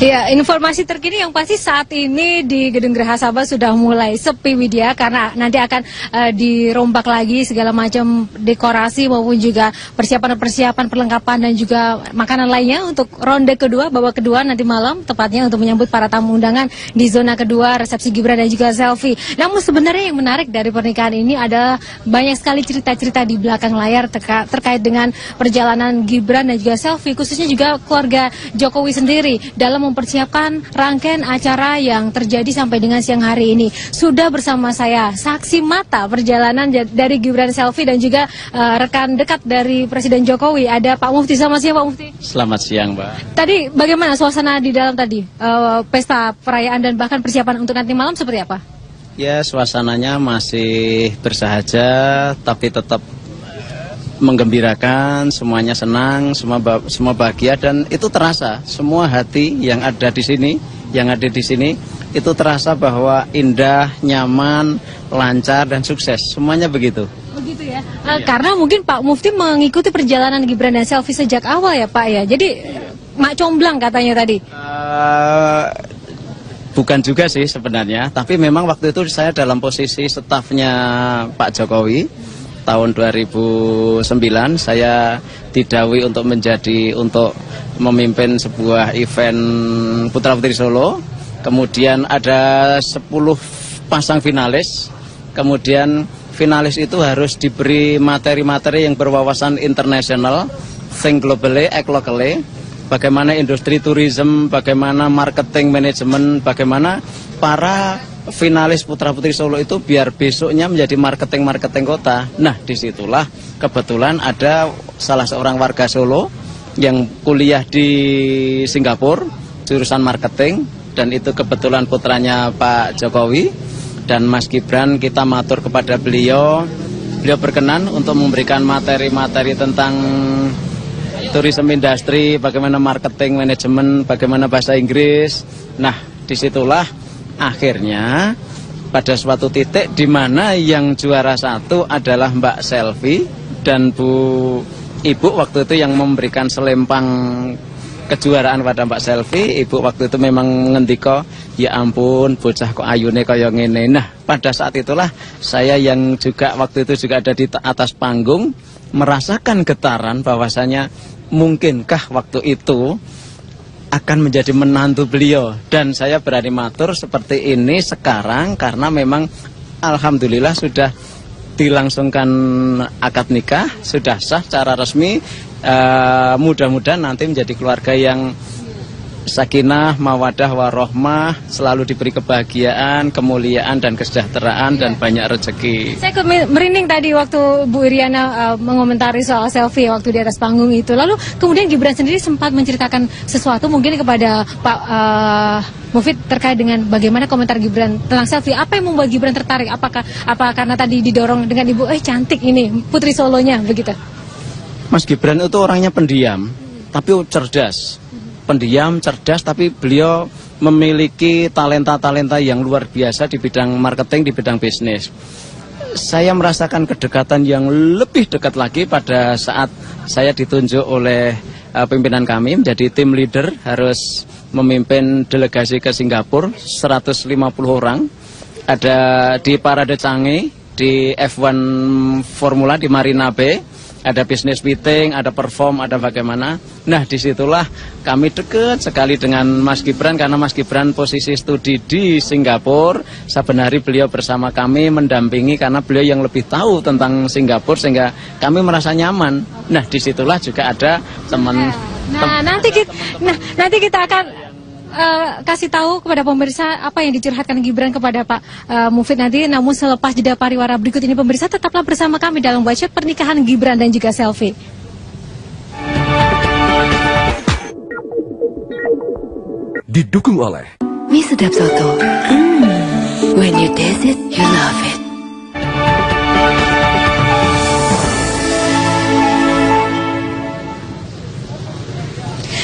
Ya, informasi terkini yang pasti saat ini di Gedung Geraha Sabah sudah mulai sepi, Widya, karena nanti akan dirombak lagi segala macam dekorasi maupun juga persiapan perlengkapan dan juga makanan lainnya untuk ronde kedua, babak kedua nanti malam, tepatnya untuk menyambut para tamu undangan di zona kedua resepsi Gibran dan juga Selvi. Namun sebenarnya yang menarik dari pernikahan ini adalah banyak sekali cerita-cerita di belakang layar terkait dengan perjalanan Gibran dan juga Selvi, khususnya juga keluarga Jokowi sendiri dalam mempersiapkan rangkaian acara yang terjadi sampai dengan siang hari ini. Sudah bersama saya saksi mata perjalanan dari Gibran, Selvi dan juga rekan dekat dari Presiden Jokowi. Ada Pak Mufti. Selamat siang Pak Mufti. Selamat siang Mbak. Tadi bagaimana suasana di dalam tadi? Pesta perayaan dan bahkan persiapan untuk nanti malam seperti apa? Ya, suasananya masih bersahaja tapi tetap menggembirakan, semuanya senang, semua bahagia, dan itu terasa semua hati yang ada di sini, itu terasa bahwa indah, nyaman, lancar dan sukses, semuanya begitu. Begitu ya. Karena mungkin Pak Mufti mengikuti perjalanan Gibran dan Selvi sejak awal ya Pak ya. Jadi mak comblang katanya tadi. Bukan juga sih sebenarnya, tapi memang waktu itu saya dalam posisi stafnya Pak Jokowi. Tahun 2009 saya didhawuhi untuk memimpin sebuah event Putra Putri Solo. Kemudian ada 10 pasang finalis. Kemudian finalis itu harus diberi materi-materi yang berwawasan internasional, think globally, act locally. Bagaimana industri tourism, bagaimana marketing management, bagaimana para finalis Putra Putri Solo itu biar besoknya menjadi marketing kota. Nah, disitulah kebetulan ada salah seorang warga Solo yang kuliah di Singapura jurusan marketing, dan itu kebetulan putranya Pak Jokowi dan Mas Gibran. Kita matur kepada beliau berkenan untuk memberikan materi-materi tentang tourism industry, bagaimana marketing manajemen, bagaimana bahasa Inggris. Nah, disitulah akhirnya pada suatu titik di mana yang juara satu adalah Mbak Selvi dan Bu Ibu waktu itu yang memberikan selempang kejuaraan pada Mbak Selfie, Ibu waktu itu memang ngendika, ya ampun bocah kok ayune kaya ngene. Nah, pada saat itulah saya yang juga waktu itu juga ada di atas panggung merasakan getaran bahwasanya mungkinkah waktu itu akan menjadi menantu beliau, dan saya berani matur seperti ini sekarang karena memang alhamdulillah sudah dilangsungkan akad nikah, sudah sah secara resmi. Mudah-mudahan nanti menjadi keluarga yang sakinah, mawadah, warohmah, selalu diberi kebahagiaan, kemuliaan dan kesejahteraan dan banyak rezeki. Saya merinding tadi waktu Bu Iriana mengomentari soal selfie waktu di atas panggung itu. Lalu kemudian Gibran sendiri sempat menceritakan sesuatu mungkin kepada Pak Mufid terkait dengan bagaimana komentar Gibran tentang selfie. Apa yang membuat Gibran tertarik? Apa karena tadi didorong dengan Ibu, cantik ini Putri Solonya begitu? Mas Gibran itu orangnya pendiam, tapi cerdas. Pendiam, cerdas, tapi beliau memiliki talenta-talenta yang luar biasa di bidang marketing, di bidang bisnis. Saya merasakan kedekatan yang lebih dekat lagi pada saat saya ditunjuk oleh pimpinan kami menjadi tim leader, harus memimpin delegasi ke Singapura, 150 orang. Ada di Parade Changi, di F1 Formula di Marina Bay. Ada business meeting, ada perform, ada bagaimana. Nah, disitulah kami dekat sekali dengan Mas Gibran karena Mas Gibran posisi studi di Singapura. Saben hari beliau bersama kami mendampingi karena beliau yang lebih tahu tentang Singapura sehingga kami merasa nyaman. Nah, disitulah juga ada teman. Nanti kita akan kasih tahu kepada pemirsa apa yang dicurhatkan Gibran kepada Pak Mufid nanti. Namun selepas jeda pariwara berikut ini, pemirsa tetaplah bersama kami dalam Watch Out Pernikahan Gibran dan juga Selfie. Didukung oleh Mie sedap soto. When you taste it, you love it.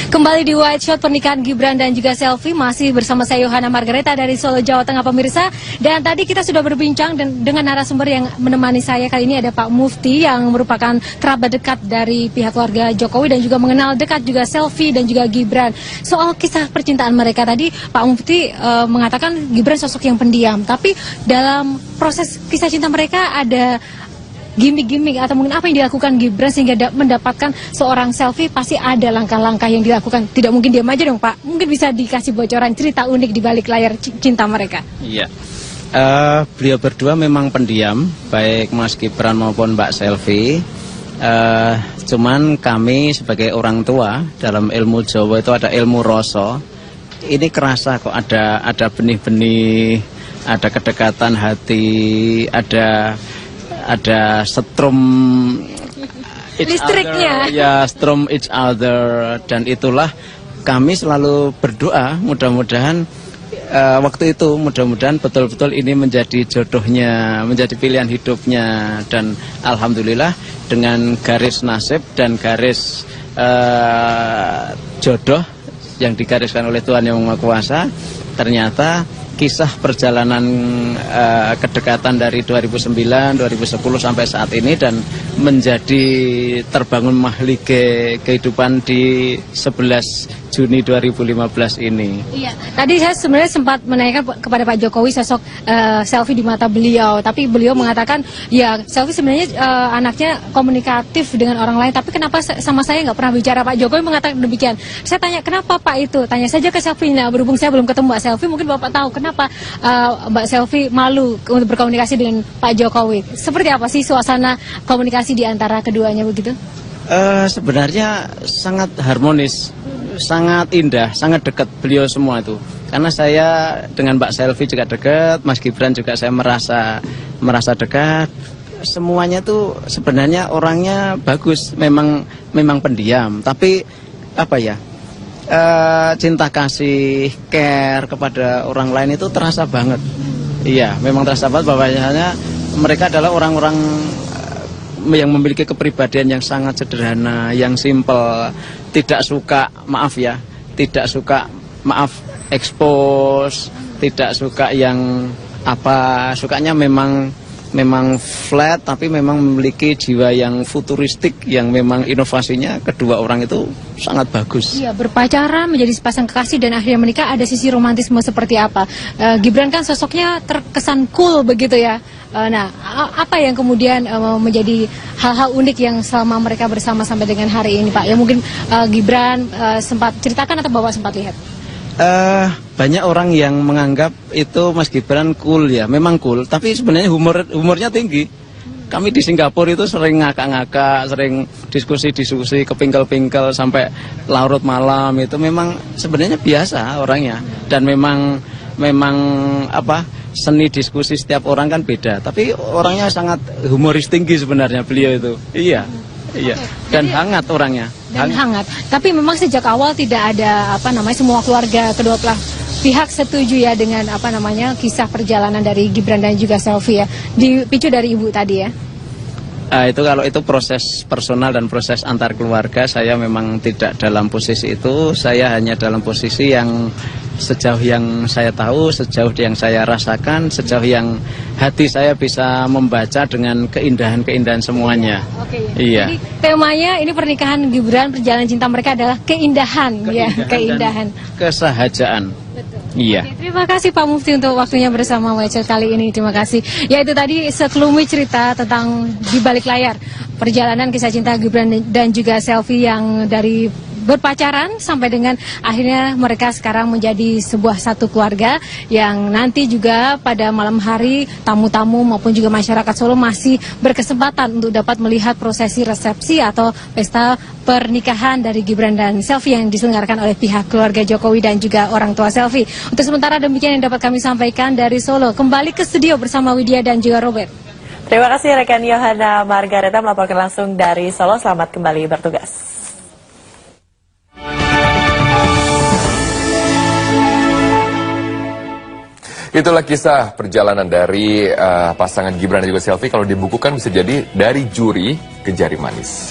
Kembali di Watch Out Pernikahan Gibran dan juga Selfie, masih bersama saya Yohana Margareta dari Solo, Jawa Tengah, pemirsa. Dan tadi kita sudah berbincang dengan narasumber yang menemani saya. Kali ini ada Pak Mufti yang merupakan kerabat dekat dari pihak keluarga Jokowi dan juga mengenal dekat juga Selfie dan juga Gibran. Soal kisah percintaan mereka tadi, Pak Mufti mengatakan Gibran sosok yang pendiam, tapi dalam proses kisah cinta mereka ada gimmick-gimmick atau mungkin apa yang dilakukan Gibran sehingga mendapatkan seorang Selfie. Pasti ada langkah-langkah yang dilakukan. Tidak mungkin diam aja dong Pak. Mungkin bisa dikasih bocoran cerita unik di balik layar cinta mereka. Iya. Beliau berdua memang pendiam, baik Mas Gibran maupun Mbak Selfie. Cuman kami sebagai orang tua dalam ilmu Jawa itu ada ilmu rasa. Ini kerasa kok ada benih-benih, ada kedekatan hati, ada setrum listriknya, strum each other, dan itulah kami selalu berdoa mudah-mudahan waktu itu mudah-mudahan betul-betul ini menjadi jodohnya, menjadi pilihan hidupnya, dan alhamdulillah dengan garis nasib dan garis jodoh yang digariskan oleh Tuhan Yang Maha Kuasa, ternyata kisah perjalanan kedekatan dari 2009, 2010 sampai saat ini dan menjadi terbangun mahlige kehidupan di 11 Juni 2015 ini. Iya, tadi saya sebenarnya sempat menanyakan kepada Pak Jokowi sosok Selfie di mata beliau, tapi beliau mengatakan ya Selfie sebenarnya anaknya komunikatif dengan orang lain, tapi kenapa sama saya nggak pernah bicara. Pak Jokowi mengatakan demikian. Saya tanya kenapa Pak itu, tanya saja ke Selfie. Nah, berhubung saya belum ketemu Mbak Selfie, mungkin Bapak tahu kenapa Mbak Selfie malu untuk berkomunikasi dengan Pak Jokowi. Seperti apa sih suasana komunikasi di antara keduanya begitu? Sebenarnya sangat harmonis, sangat indah, sangat dekat beliau semua itu. Karena saya dengan Mbak Selfie juga dekat, Mas Gibran juga saya merasa dekat. Semuanya tuh sebenarnya orangnya bagus, memang pendiam, tapi apa ya? Cinta kasih, care kepada orang lain itu terasa banget. Iya, memang terasa banget bahwasanya mereka adalah orang-orang yang memiliki kepribadian yang sangat sederhana, yang simple, tidak suka expose, tidak suka yang sukanya memang memang flat tapi memang memiliki jiwa yang futuristik yang memang inovasinya kedua orang itu sangat bagus. Iya, berpacaran menjadi sepasang kekasih dan akhirnya menikah, ada sisi romantisme seperti apa? Gibran kan sosoknya terkesan cool begitu ya. Nah, apa yang kemudian menjadi hal-hal unik yang selama mereka bersama sampai dengan hari ini, Pak? Ya mungkin Gibran sempat ceritakan atau Bapak sempat lihat? Banyak orang yang menganggap itu Mas Gibran cool ya, memang cool, tapi sebenarnya humornya tinggi. Kami di Singapura itu sering ngakak-ngakak, sering diskusi-diskusi, kepingkel-pingkel sampai larut malam, itu memang sebenarnya biasa orangnya. Dan memang apa, seni diskusi setiap orang kan beda, tapi orangnya sangat humoris tinggi sebenarnya beliau itu. Iya. Dan hangat orangnya. Dan hangat. Tapi memang sejak awal tidak ada semua keluarga kedua pihak setuju ya dengan kisah perjalanan dari Gibran dan juga Selfie ya. Dipicu dari ibu tadi ya. Itu kalau itu proses personal dan proses antar keluarga, saya memang tidak dalam posisi itu. Saya hanya dalam posisi yang sejauh yang saya tahu, sejauh yang saya rasakan, sejauh yang hati saya bisa membaca dengan keindahan-keindahan semuanya. Oke. Iya. Jadi temanya ini pernikahan Gibran, perjalanan cinta mereka adalah keindahan. Keindahan. Kesahajaan. Betul. Iya. Oke, terima kasih Pak Mufti untuk waktunya bersama WC kali ini. Terima kasih. Ya, itu tadi sekelumit cerita tentang di balik layar perjalanan kisah cinta Gibran dan juga Selfie yang dari berpacaran sampai dengan akhirnya mereka sekarang menjadi sebuah satu keluarga yang nanti juga pada malam hari tamu-tamu maupun juga masyarakat Solo masih berkesempatan untuk dapat melihat prosesi resepsi atau pesta pernikahan dari Gibran dan Selfie yang diselenggarakan oleh pihak keluarga Jokowi dan juga orang tua Selfie. Untuk sementara demikian yang dapat kami sampaikan dari Solo. Kembali ke studio bersama Widya dan juga Robert. Terima kasih rekan Yohana Margareta melaporkan langsung dari Solo. Selamat kembali bertugas. Itulah kisah perjalanan dari pasangan Gibran dan juga Selfie. Kalau dibukukan bisa jadi dari juri ke jari manis.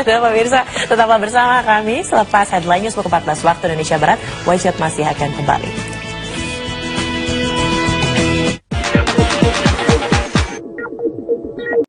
Dan pemirsa, tetaplah bersama kami selepas headline news pukul 14 waktu Indonesia Barat. Wajib masih akan kembali.